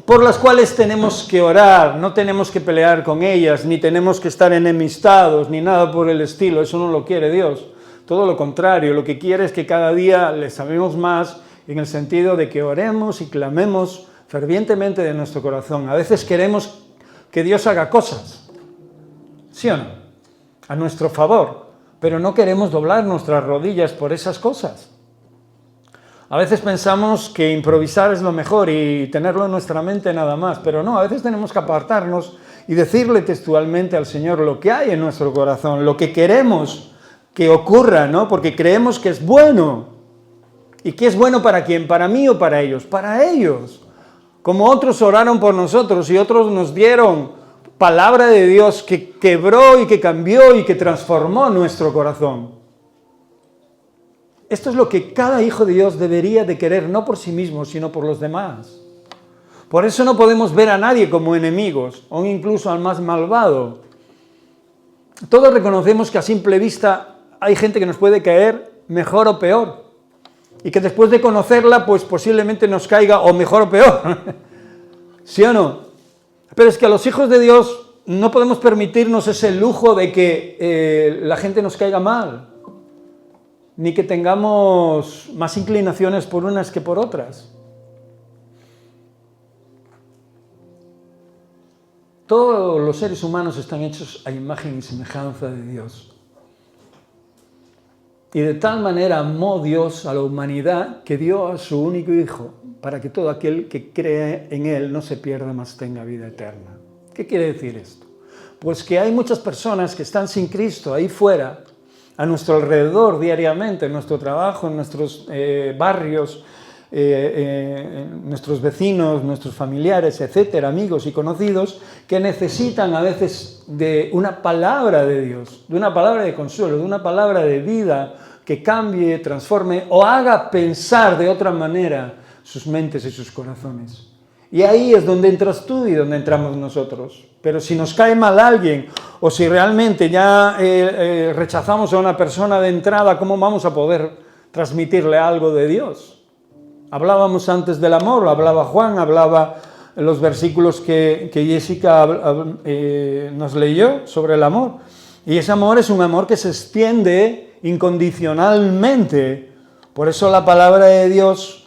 por las cuales tenemos que orar, no tenemos que pelear con ellas, ni tenemos que estar enemistados, ni nada por el estilo. Eso no lo quiere Dios. Todo lo contrario, lo que quiere es que cada día les amemos más, en el sentido de que oremos y clamemos fervientemente de nuestro corazón. A veces queremos que Dios haga cosas, ¿sí o no?, a nuestro favor, pero no queremos doblar nuestras rodillas por esas cosas. A veces pensamos que improvisar es lo mejor y tenerlo en nuestra mente nada más, pero no, a veces tenemos que apartarnos y decirle textualmente al Señor lo que hay en nuestro corazón, lo que queremos que ocurra, ¿no? Porque creemos que es bueno. ¿Y qué es bueno para quién? ¿Para mí o para ellos? Para ellos. Como otros oraron por nosotros y otros nos dieron palabra de Dios que quebró y que cambió y que transformó nuestro corazón. Esto es lo que cada hijo de Dios debería de querer, no por sí mismo, sino por los demás. Por eso no podemos ver a nadie como enemigos, o incluso al más malvado. Todos reconocemos que a simple vista hay gente que nos puede caer mejor o peor, y que después de conocerla, pues posiblemente nos caiga o mejor o peor. ¿Sí o no? Pero es que a los hijos de Dios no podemos permitirnos ese lujo de que la gente nos caiga mal, ni que tengamos más inclinaciones por unas que por otras. Todos los seres humanos están hechos a imagen y semejanza de Dios. Y de tal manera amó Dios a la humanidad que dio a su único Hijo, para que todo aquel que cree en Él no se pierda, mas tenga vida eterna. ¿Qué quiere decir esto? Pues que hay muchas personas que están sin Cristo ahí fuera, a nuestro alrededor diariamente, en nuestro trabajo, en nuestros barrios, nuestros vecinos, nuestros familiares, etcétera, amigos y conocidos, que necesitan a veces de una palabra de Dios, de una palabra de consuelo, de una palabra de vida que cambie, transforme o haga pensar de otra manera sus mentes y sus corazones. Y ahí es donde entras tú y donde entramos nosotros. Pero si nos cae mal alguien, o si realmente ya rechazamos a una persona de entrada, ¿cómo vamos a poder transmitirle algo de Dios? Hablábamos antes del amor, hablaba Juan, hablaba los versículos que Jessica nos leyó sobre el amor. Y ese amor es un amor que se extiende incondicionalmente. Por eso la palabra de Dios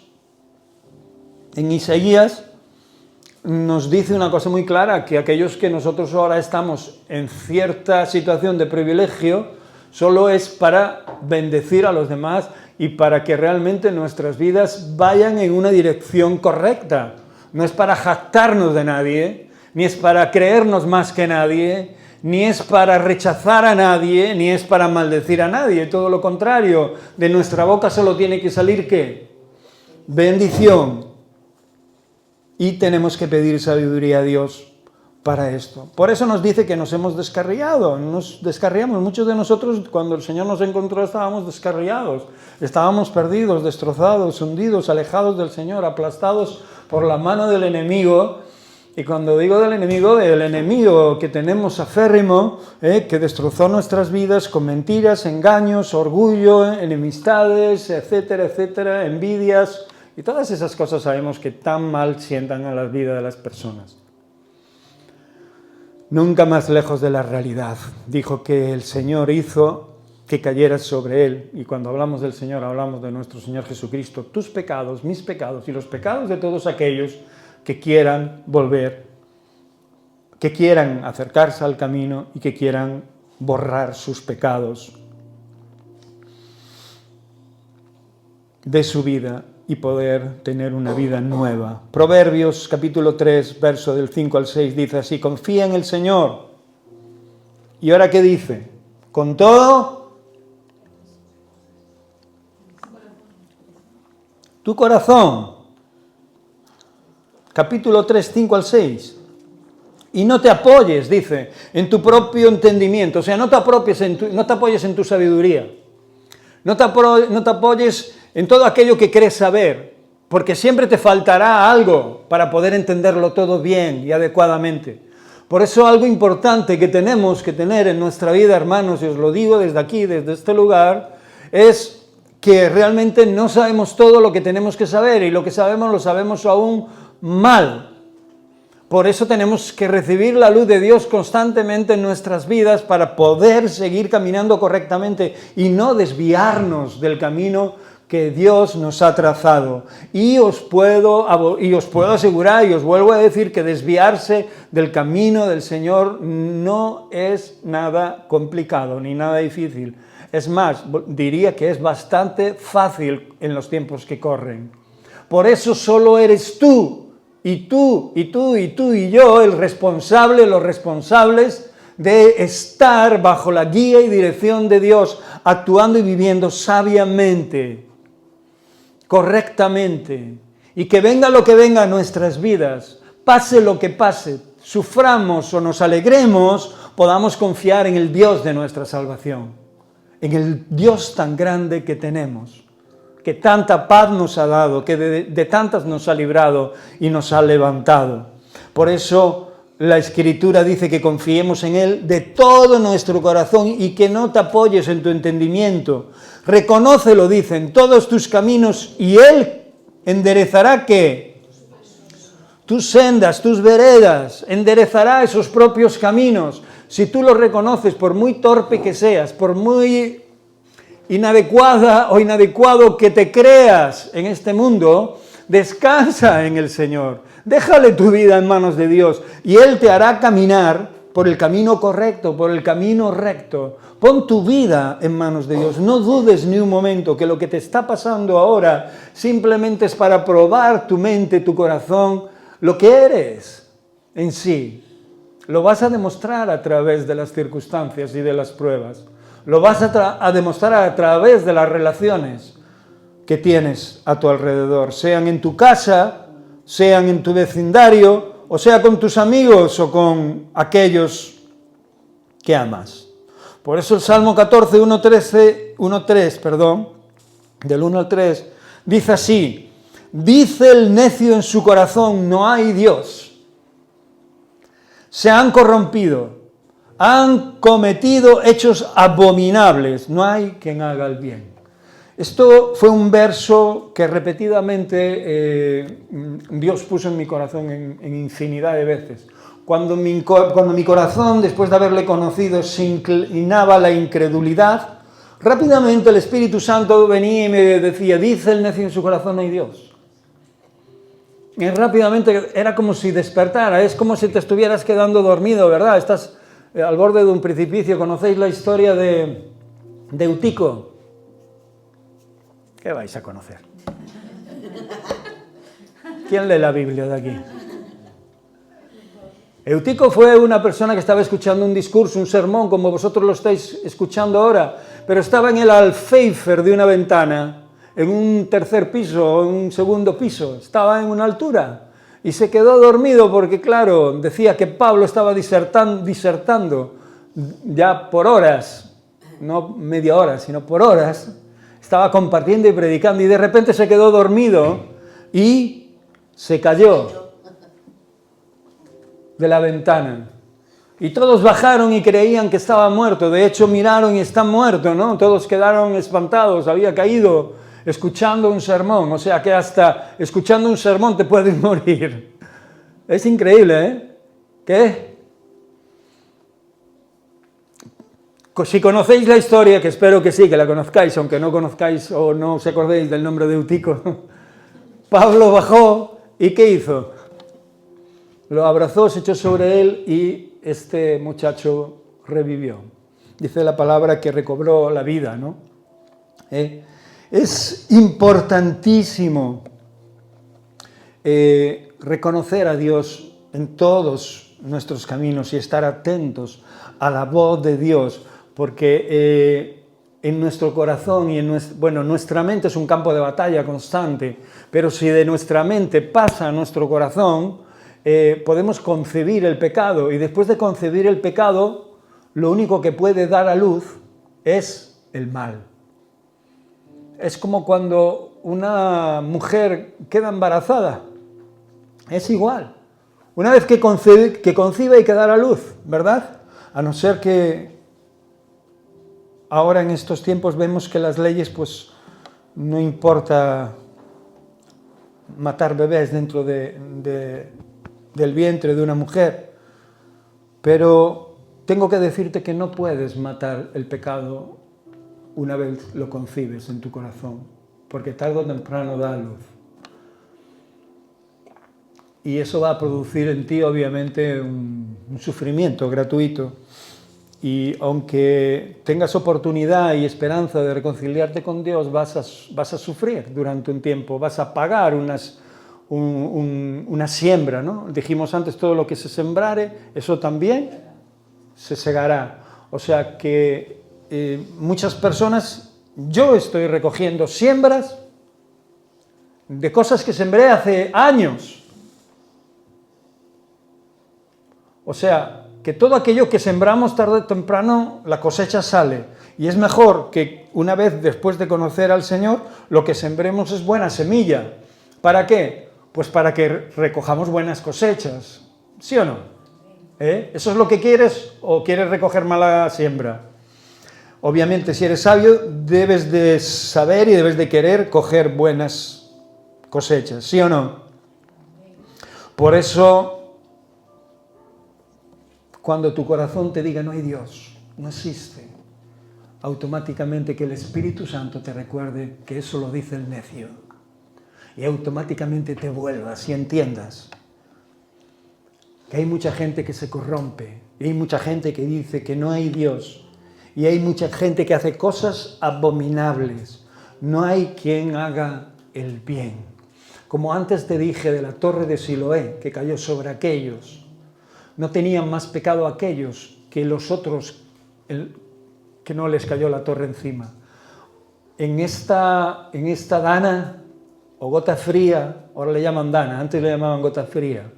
en Isaías nos dice una cosa muy clara, que aquellos que nosotros ahora estamos en cierta situación de privilegio, solo es para bendecir a los demás y para que realmente nuestras vidas vayan en una dirección correcta. No es para jactarnos de nadie, ni es para creernos más que nadie, ni es para rechazar a nadie, ni es para maldecir a nadie. Todo lo contrario, de nuestra boca solo tiene que salir ¿qué? Bendición. Y tenemos que pedir sabiduría a Dios para esto. Por eso nos dice que nos hemos descarriado, nos descarriamos. Muchos de nosotros, cuando el Señor nos encontró, estábamos descarriados, estábamos perdidos, destrozados, hundidos, alejados del Señor, aplastados por la mano del enemigo. Y cuando digo del enemigo que tenemos aférrimo, que destrozó nuestras vidas con mentiras, engaños, orgullo, enemistades, etcétera, etcétera, envidias. Y todas esas cosas sabemos que tan mal sientan a la vida de las personas. Nunca más lejos de la realidad. Dijo que el Señor hizo que cayeras sobre él. Y cuando hablamos del Señor, hablamos de nuestro Señor Jesucristo. Tus pecados, mis pecados y los pecados de todos aquellos que quieran volver, que quieran acercarse al camino y que quieran borrar sus pecados de su vida y poder tener una vida nueva. Proverbios capítulo 3, verso del 5 al 6 dice así: confía en el Señor. ¿Y ahora qué dice? Con todo tu corazón. Capítulo 3, 5 al 6. Y no te apoyes, dice, en tu propio entendimiento. O sea, no te apoyes en tu sabiduría. No te apoyes en todo aquello que crees saber, porque siempre te faltará algo para poder entenderlo todo bien y adecuadamente. Por eso algo importante que tenemos que tener en nuestra vida, hermanos, y os lo digo desde aquí, desde este lugar, es que realmente no sabemos todo lo que tenemos que saber, y lo que sabemos lo sabemos aún mal. Por eso tenemos que recibir la luz de Dios constantemente en nuestras vidas para poder seguir caminando correctamente y no desviarnos del camino que Dios nos ha trazado. Y os puedo asegurar y os vuelvo a decir que desviarse del camino del Señor no es nada complicado ni nada difícil. Es más, diría que es bastante fácil en los tiempos que corren. Por eso solo eres tú y tú y yo los responsables de estar bajo la guía y dirección de Dios, actuando y viviendo sabiamente, correctamente, y que venga lo que venga a nuestras vidas, pase lo que pase, suframos o nos alegremos, podamos confiar en el Dios de nuestra salvación, en el Dios tan grande que tenemos, que tanta paz nos ha dado, que de tantas nos ha librado y nos ha levantado. Por eso la Escritura dice que confiemos en Él de todo nuestro corazón y que no te apoyes en tu entendimiento. Reconócelo, dice, en todos tus caminos y Él enderezará ¿qué? Tus sendas, tus veredas, enderezará esos propios caminos. Si tú lo reconoces, por muy torpe que seas, por muy inadecuada o inadecuado que te creas en este mundo, descansa en el Señor. Déjale tu vida en manos de Dios y Él te hará caminar por el camino correcto, por el camino recto. Pon tu vida en manos de Dios. No dudes ni un momento que lo que te está pasando ahora simplemente es para probar tu mente, tu corazón, lo que eres en sí. Lo vas a demostrar a través de las circunstancias y de las pruebas. Lo vas a demostrar a través de las relaciones que tienes a tu alrededor, sean en tu casa, sean en tu vecindario, o sea con tus amigos o con aquellos que amas. Por eso el Salmo 14, 1.3, del 1 al 3, dice así: Dice el necio en su corazón, no hay Dios. Se han corrompido, han cometido hechos abominables, no hay quien haga el bien. Esto fue un verso que repetidamente Dios puso en mi corazón en infinidad de veces. Cuando mi corazón, después de haberle conocido, se inclinaba a la incredulidad, rápidamente el Espíritu Santo venía y me decía, dice el necio en su corazón, no hay Dios. Y rápidamente era como si despertara, es como si te estuvieras quedando dormido, ¿verdad? Estás al borde de un precipicio. ¿Conocéis la historia de Eutico? ¿Qué vais a conocer? ¿Quién lee la Biblia de aquí? Eutico fue una persona que estaba escuchando un discurso, un sermón, como vosotros lo estáis escuchando ahora, pero estaba en el alféizar de una ventana, en un tercer piso o en un segundo piso, estaba en una altura, y se quedó dormido porque, claro, decía que Pablo estaba disertando ya por horas, no media hora, sino por horas, estaba compartiendo y predicando, y de repente se quedó dormido y se cayó de la ventana. Y todos bajaron y creían que estaba muerto. De hecho, miraron y está muerto, ¿no? Todos quedaron espantados. Había caído escuchando un sermón. O sea que hasta escuchando un sermón te puedes morir. Es increíble, ¿eh? ¿Qué? Si conocéis la historia, que espero que sí, que la conozcáis, aunque no conozcáis o no os acordéis del nombre de Eutico, Pablo bajó y ¿qué hizo? Lo abrazó, se echó sobre él y este muchacho revivió. Dice la palabra que recobró la vida, ¿no? Es importantísimo reconocer a Dios en todos nuestros caminos y estar atentos a la voz de Dios, porque en nuestro corazón y nuestra mente es un campo de batalla constante, pero si de nuestra mente pasa a nuestro corazón, podemos concebir el pecado, y después de concebir el pecado, lo único que puede dar a luz es el mal. Es como cuando una mujer queda embarazada, es igual. Una vez que concibe hay que dar a luz, ¿verdad? A no ser que ahora en estos tiempos vemos que las leyes, pues, no importa matar bebés dentro del vientre de una mujer, pero tengo que decirte que no puedes matar el pecado una vez lo concibes en tu corazón, porque tarde o temprano da luz. Y eso va a producir en ti, obviamente, un sufrimiento gratuito. Y aunque tengas oportunidad y esperanza de reconciliarte con Dios, vas a sufrir durante un tiempo, vas a pagar una siembra, ¿no? Dijimos antes, todo lo que se sembrare, eso también se segará. O sea que muchas personas, yo estoy recogiendo siembras de cosas que sembré hace años. O sea, que todo aquello que sembramos tarde o temprano, la cosecha sale. Y es mejor que una vez después de conocer al Señor, lo que sembremos es buena semilla. ¿Para qué? Pues para que recojamos buenas cosechas. ¿Sí o no? ¿Eso es lo que quieres o quieres recoger mala siembra? Obviamente, si eres sabio, debes de saber y debes de querer coger buenas cosechas. ¿Sí o no? Por eso, cuando tu corazón te diga no hay Dios, no existe, automáticamente que el Espíritu Santo te recuerde que eso lo dice el necio, y automáticamente te vuelvas y entiendas que hay mucha gente que se corrompe, y hay mucha gente que dice que no hay Dios, y hay mucha gente que hace cosas abominables. No hay quien haga el bien. Como antes te dije de la torre de Siloé, que cayó sobre aquellos, no tenían más pecado aquellos que los otros que no les cayó la torre encima. En esta dana o gota fría, ahora le llaman dana, antes le llamaban gota fría,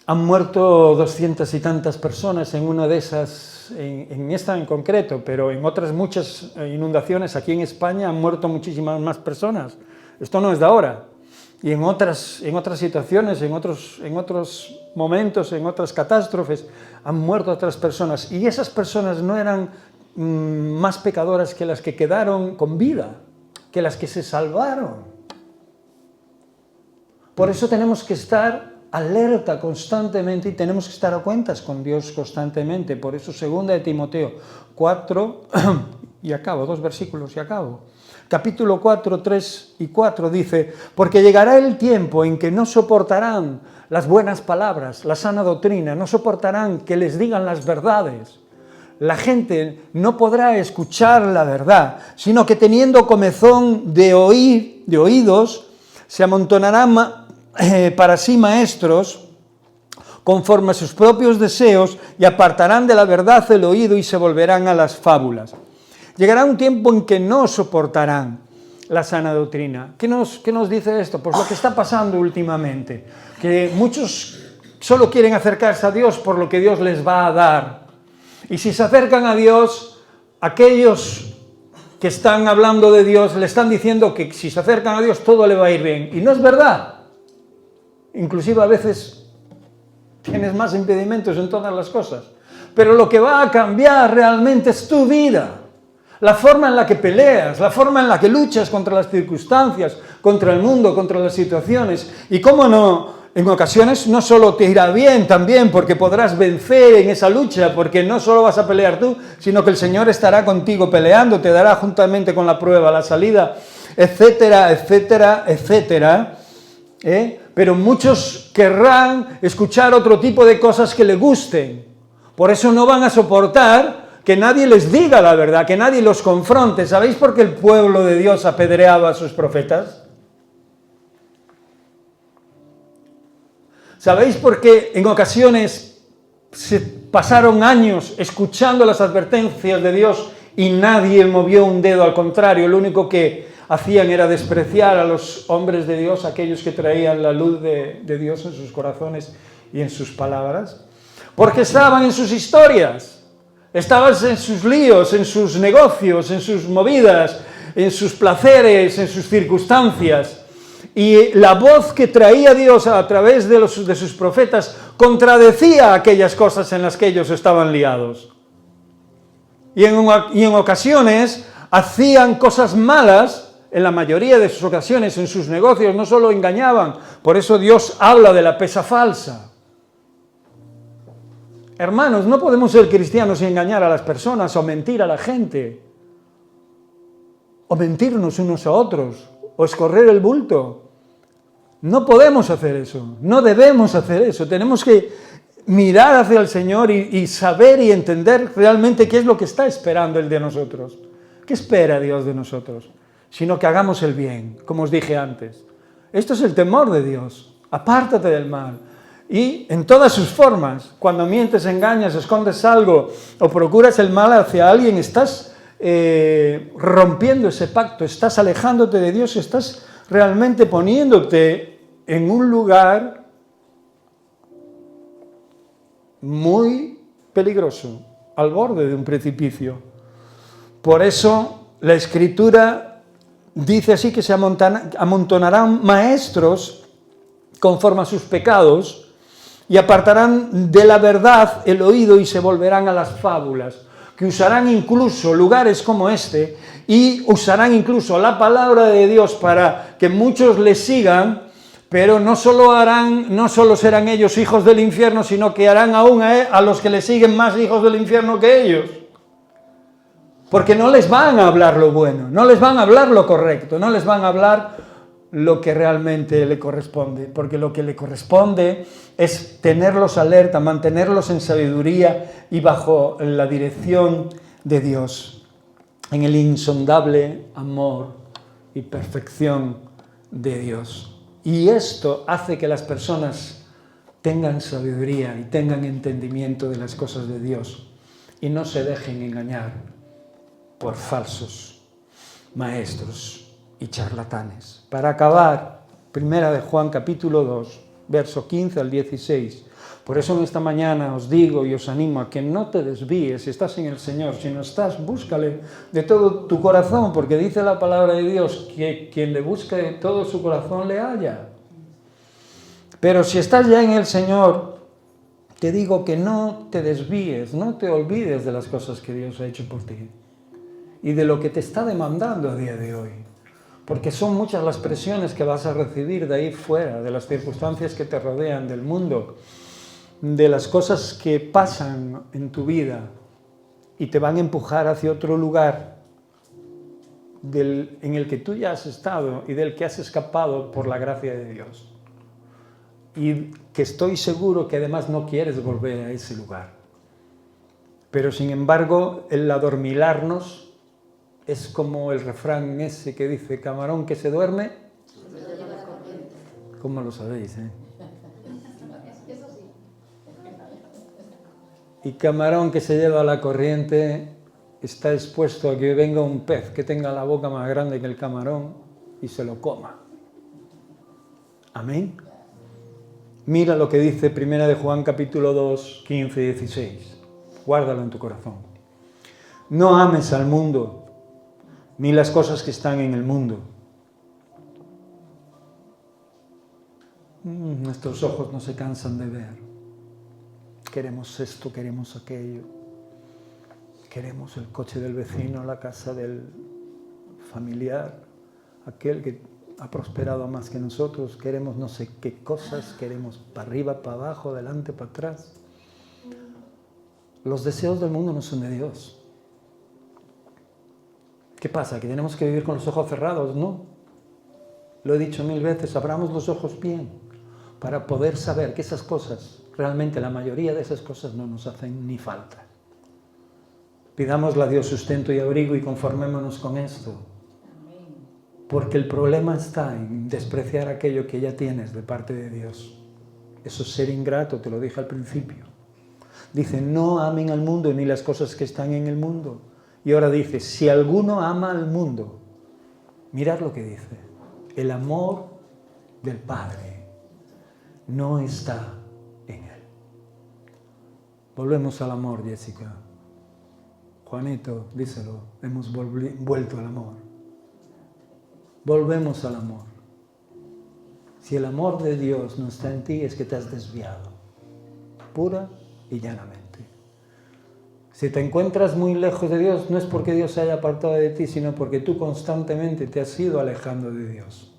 han muerto 200 y tantas personas en una de esas, en esta en concreto, pero en otras muchas inundaciones aquí en España han muerto muchísimas más personas. Esto no es de ahora. Y en otras situaciones, en otros momentos, en otras catástrofes, han muerto otras personas. Y esas personas no eran más pecadoras que las que quedaron con vida, que las que se salvaron. Por eso tenemos que estar alerta constantemente y tenemos que estar a cuentas con Dios constantemente. Por eso 2 de Timoteo 4, y acabo, 2 versículos y acabo. Capítulo 4, 3 y 4 dice: porque llegará el tiempo en que no soportarán las buenas palabras, la sana doctrina, no soportarán que les digan las verdades. La gente no podrá escuchar la verdad, sino que teniendo comezón de oídos, se amontonarán para sí maestros conforme a sus propios deseos y apartarán de la verdad el oído y se volverán a las fábulas. Llegará un tiempo en que no soportarán la sana doctrina. ¿Qué nos dice esto? Pues lo que está pasando últimamente, que muchos solo quieren acercarse a Dios por lo que Dios les va a dar. Y si se acercan a Dios, aquellos que están hablando de Dios le están diciendo que si se acercan a Dios todo le va a ir bien. Y no es verdad. Inclusive a veces tienes más impedimentos en todas las cosas. Pero lo que va a cambiar realmente es tu vida. La forma en la que peleas, la forma en la que luchas contra las circunstancias, contra el mundo, contra las situaciones. Y cómo no, en ocasiones no solo te irá bien también, porque podrás vencer en esa lucha, porque no solo vas a pelear tú, sino que el Señor estará contigo peleando, te dará juntamente con la prueba la salida, etcétera, etcétera, etcétera. Pero muchos querrán escuchar otro tipo de cosas que les gusten. Por eso no van a soportar que nadie les diga la verdad, que nadie los confronte. ¿Sabéis por qué el pueblo de Dios apedreaba a sus profetas? ¿Sabéis por qué en ocasiones se pasaron años escuchando las advertencias de Dios y nadie movió un dedo? Al contrario, lo único que hacían era despreciar a los hombres de Dios, aquellos que traían la luz de Dios en sus corazones y en sus palabras. Porque estaban en sus historias. Estabas en sus líos, en sus negocios, en sus movidas, en sus placeres, en sus circunstancias. Y la voz que traía Dios a través de sus profetas contradecía aquellas cosas en las que ellos estaban liados. Y en ocasiones hacían cosas malas, en la mayoría de sus ocasiones, en sus negocios, no solo engañaban. Por eso Dios habla de la pesa falsa. Hermanos, no podemos ser cristianos y engañar a las personas o mentir a la gente, o mentirnos unos a otros, o escorrer el bulto. No podemos hacer eso, no debemos hacer eso. Tenemos que mirar hacia el Señor y saber y entender realmente qué es lo que está esperando Él de nosotros. ¿Qué espera Dios de nosotros? Sino que hagamos el bien, como os dije antes. Esto es el temor de Dios. Apártate del mal. Y en todas sus formas, cuando mientes, engañas, escondes algo o procuras el mal hacia alguien, estás rompiendo ese pacto, estás alejándote de Dios, estás realmente poniéndote en un lugar muy peligroso, al borde de un precipicio. Por eso la Escritura dice así que se amontonarán maestros conforme a sus pecados, y apartarán de la verdad el oído y se volverán a las fábulas, que usarán incluso lugares como este y usarán incluso la palabra de Dios para que muchos les sigan, pero no solo serán ellos hijos del infierno, sino que harán aún a los que les siguen más hijos del infierno que ellos. Porque no les van a hablar lo bueno, no les van a hablar lo correcto, no les van a hablar lo que realmente le corresponde, porque lo que le corresponde es tenerlos alerta, mantenerlos en sabiduría y bajo la dirección de Dios, en el insondable amor y perfección de Dios. Y esto hace que las personas tengan sabiduría y tengan entendimiento de las cosas de Dios y no se dejen engañar por falsos maestros y charlatanes. Para acabar, 1 de Juan capítulo 2, verso 15 al 16. Por eso en esta mañana os digo y os animo a que no te desvíes si estás en el Señor. Si no estás, búscale de todo tu corazón, porque dice la palabra de Dios que quien le busque de todo su corazón le halla. Pero si estás ya en el Señor, te digo que no te desvíes, no te olvides de las cosas que Dios ha hecho por ti y de lo que te está demandando a día de hoy. Porque son muchas las presiones que vas a recibir de ahí fuera, de las circunstancias que te rodean, del mundo, de las cosas que pasan en tu vida y te van a empujar hacia otro lugar en el que tú ya has estado y del que has escapado por la gracia de Dios. Y que estoy seguro que además no quieres volver a ese lugar. Pero sin embargo, el adormilarnos es como el refrán ese que dice: camarón que se duerme. ¿Cómo lo sabéis, Y camarón que se lleva la corriente está expuesto a que venga un pez que tenga la boca más grande que el camarón y se lo coma. Amén. Mira lo que dice 1 de Juan capítulo 2, 15 y 16. Guárdalo en tu corazón. No ames al mundo, ni las cosas que están en el mundo. Nuestros ojos no se cansan de ver. Queremos esto, queremos aquello. Queremos el coche del vecino, la casa del familiar, aquel que ha prosperado más que nosotros. Queremos no sé qué cosas, queremos para arriba, para abajo, adelante, para atrás. Los deseos del mundo no son de Dios. ¿Qué pasa? ¿Que tenemos que vivir con los ojos cerrados? No. Lo he dicho 1000 veces, abramos los ojos bien para poder saber que esas cosas, realmente la mayoría de esas cosas no nos hacen ni falta. Pidámosle a Dios sustento y abrigo y conformémonos con esto. Porque el problema está en despreciar aquello que ya tienes de parte de Dios. Eso es ser ingrato, te lo dije al principio. Dice, no amen al mundo ni las cosas que están en el mundo. Y ahora dice, si alguno ama al mundo, mirad lo que dice, el amor del Padre no está en él. Volvemos al amor, Jessica. Juanito, díselo, hemos vuelto al amor. Volvemos al amor. Si el amor de Dios no está en ti, es que te has desviado, pura y llanamente. Si te encuentras muy lejos de Dios, no es porque Dios se haya apartado de ti, sino porque tú constantemente te has ido alejando de Dios.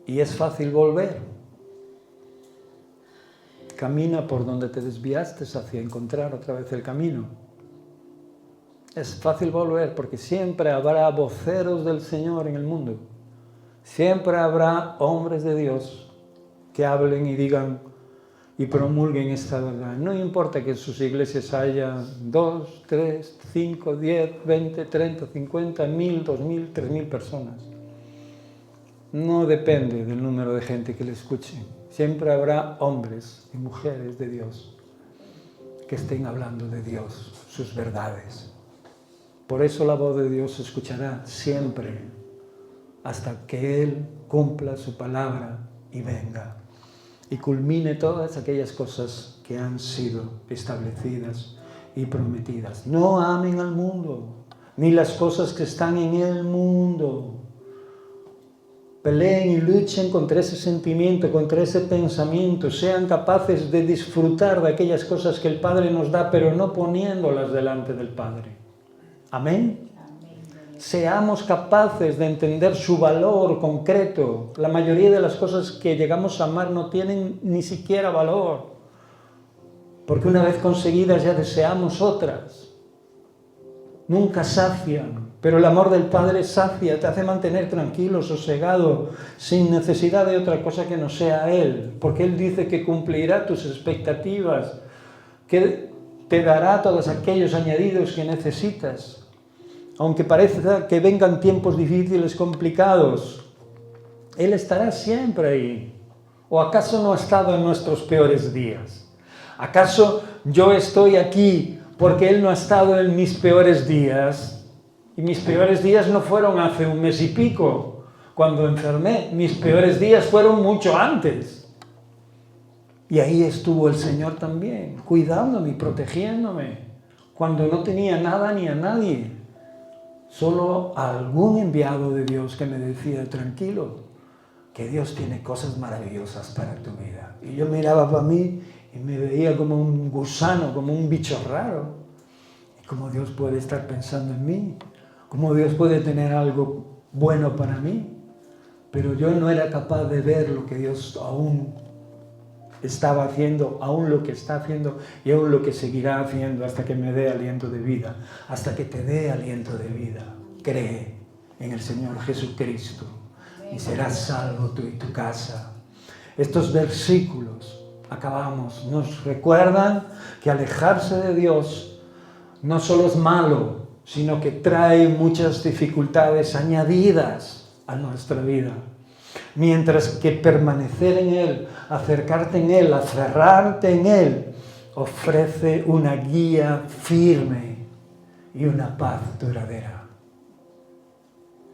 Y es fácil volver. Camina por donde te desviaste hacia encontrar otra vez el camino. Es fácil volver porque siempre habrá voceros del Señor en el mundo. Siempre habrá hombres de Dios que hablen y digan y promulguen esta verdad. No importa que en sus iglesias haya 2, 3, 5, 10, 20, 30, 50, 1000, 2000, 3000 personas. No depende del número de gente que le escuche. Siempre habrá hombres y mujeres de Dios que estén hablando de Dios, sus verdades. Por eso la voz de Dios se escuchará siempre hasta que Él cumpla su palabra y venga y culmine todas aquellas cosas que han sido establecidas y prometidas. No amen al mundo, ni las cosas que están en el mundo. Peleen y luchen contra ese sentimiento, contra ese pensamiento. Sean capaces de disfrutar de aquellas cosas que el Padre nos da, pero no poniéndolas delante del Padre. Amén. Seamos capaces de entender su valor concreto. La mayoría de las cosas que llegamos a amar no tienen ni siquiera valor, porque una vez conseguidas ya deseamos otras. Nunca sacian, pero el amor del Padre sacia, te hace mantener tranquilo, sosegado, sin necesidad de otra cosa que no sea Él, porque Él dice que cumplirá tus expectativas, que te dará todos aquellos añadidos que necesitas. Aunque parezca que vengan tiempos difíciles, complicados, Él estará siempre ahí. ¿O acaso no ha estado en nuestros peores días? ¿Acaso yo estoy aquí porque Él no ha estado en mis peores días? Y mis peores días no fueron hace un mes y pico, cuando enfermé. Mis peores días fueron mucho antes. Y ahí estuvo el Señor también, cuidándome y protegiéndome, cuando no tenía nada ni a nadie. Solo algún enviado de Dios que me decía, tranquilo, que Dios tiene cosas maravillosas para tu vida. Y yo miraba para mí y me veía como un gusano, como un bicho raro. Y cómo Dios puede estar pensando en mí, cómo Dios puede tener algo bueno para mí. Pero yo no era capaz de ver lo que Dios aún estaba haciendo, aún lo que está haciendo y aún lo que seguirá haciendo hasta que me dé aliento de vida, hasta que te dé aliento de vida. Cree en el Señor Jesucristo y serás salvo tú y tu casa. Estos versículos, acabamos, nos recuerdan que alejarse de Dios no solo es malo, sino que trae muchas dificultades añadidas a nuestra vida. Mientras que permanecer en Él, acercarte en Él, aferrarte en Él, ofrece una guía firme y una paz duradera.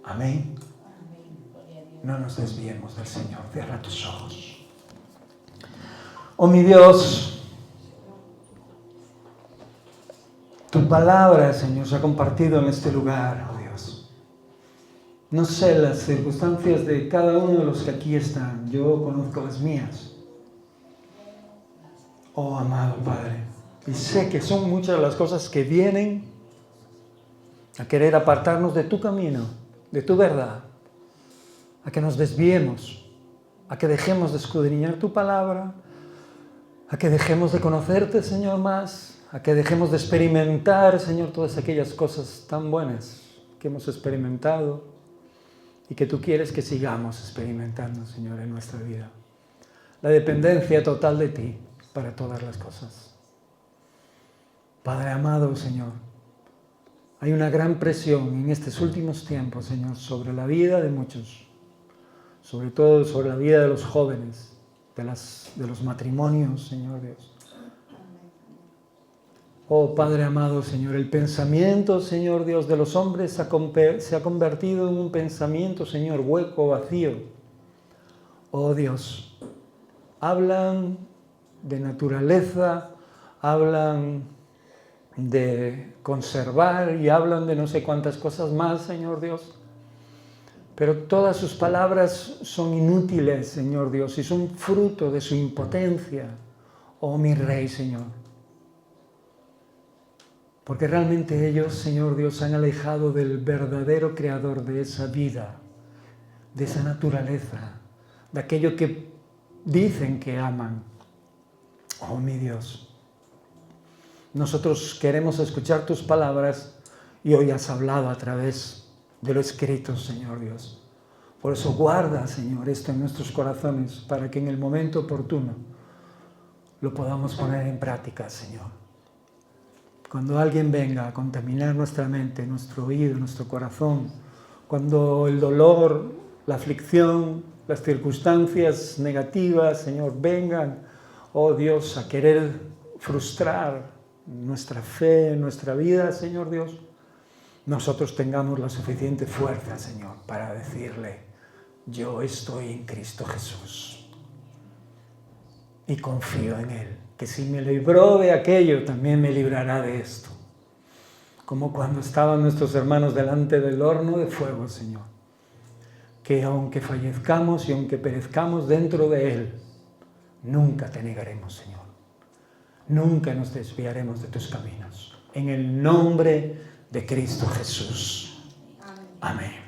Amén. No nos desviemos del Señor. Cierra tus ojos. Oh mi Dios, tu palabra, Señor, se ha compartido en este lugar, oh Dios. No sé las circunstancias de cada uno de los que aquí están. Yo conozco las mías. Oh, amado Padre. Y sé que son muchas las cosas que vienen a querer apartarnos de tu camino, de tu verdad. A que nos desviemos. A que dejemos de escudriñar tu palabra. A que dejemos de conocerte, Señor, más. A que dejemos de experimentar, Señor, todas aquellas cosas tan buenas que hemos experimentado. Y que tú quieres que sigamos experimentando, Señor, en nuestra vida. La dependencia total de ti para todas las cosas. Padre amado, Señor, hay una gran presión en estos últimos tiempos, Señor, sobre la vida de muchos. Sobre todo sobre la vida de los jóvenes, de los matrimonios, Señor Dios. Oh Padre amado, Señor, el pensamiento, Señor Dios, de los hombres se ha convertido en un pensamiento, Señor, hueco, vacío. Oh Dios, hablan de naturaleza, hablan de conservar y hablan de no sé cuántas cosas más, Señor Dios. Pero todas sus palabras son inútiles, Señor Dios, y son fruto de su impotencia. Oh mi Rey, Señor. Porque realmente ellos, Señor Dios, se han alejado del verdadero creador de esa vida, de esa naturaleza, de aquello que dicen que aman. Oh, mi Dios, nosotros queremos escuchar tus palabras y hoy has hablado a través de lo escrito, Señor Dios. Por eso guarda, Señor, esto en nuestros corazones para que en el momento oportuno lo podamos poner en práctica, Señor. Cuando alguien venga a contaminar nuestra mente, nuestro oído, nuestro corazón, cuando el dolor, la aflicción, las circunstancias negativas, Señor, vengan, oh Dios, a querer frustrar nuestra fe, nuestra vida, Señor Dios, nosotros tengamos la suficiente fuerza, Señor, para decirle, yo estoy en Cristo Jesús y confío en Él. Que si me libró de aquello, también me librará de esto. Como cuando estaban nuestros hermanos delante del horno de fuego, Señor. Que aunque fallezcamos y aunque perezcamos dentro de Él, nunca te negaremos, Señor. Nunca nos desviaremos de tus caminos. En el nombre de Cristo Jesús. Amén.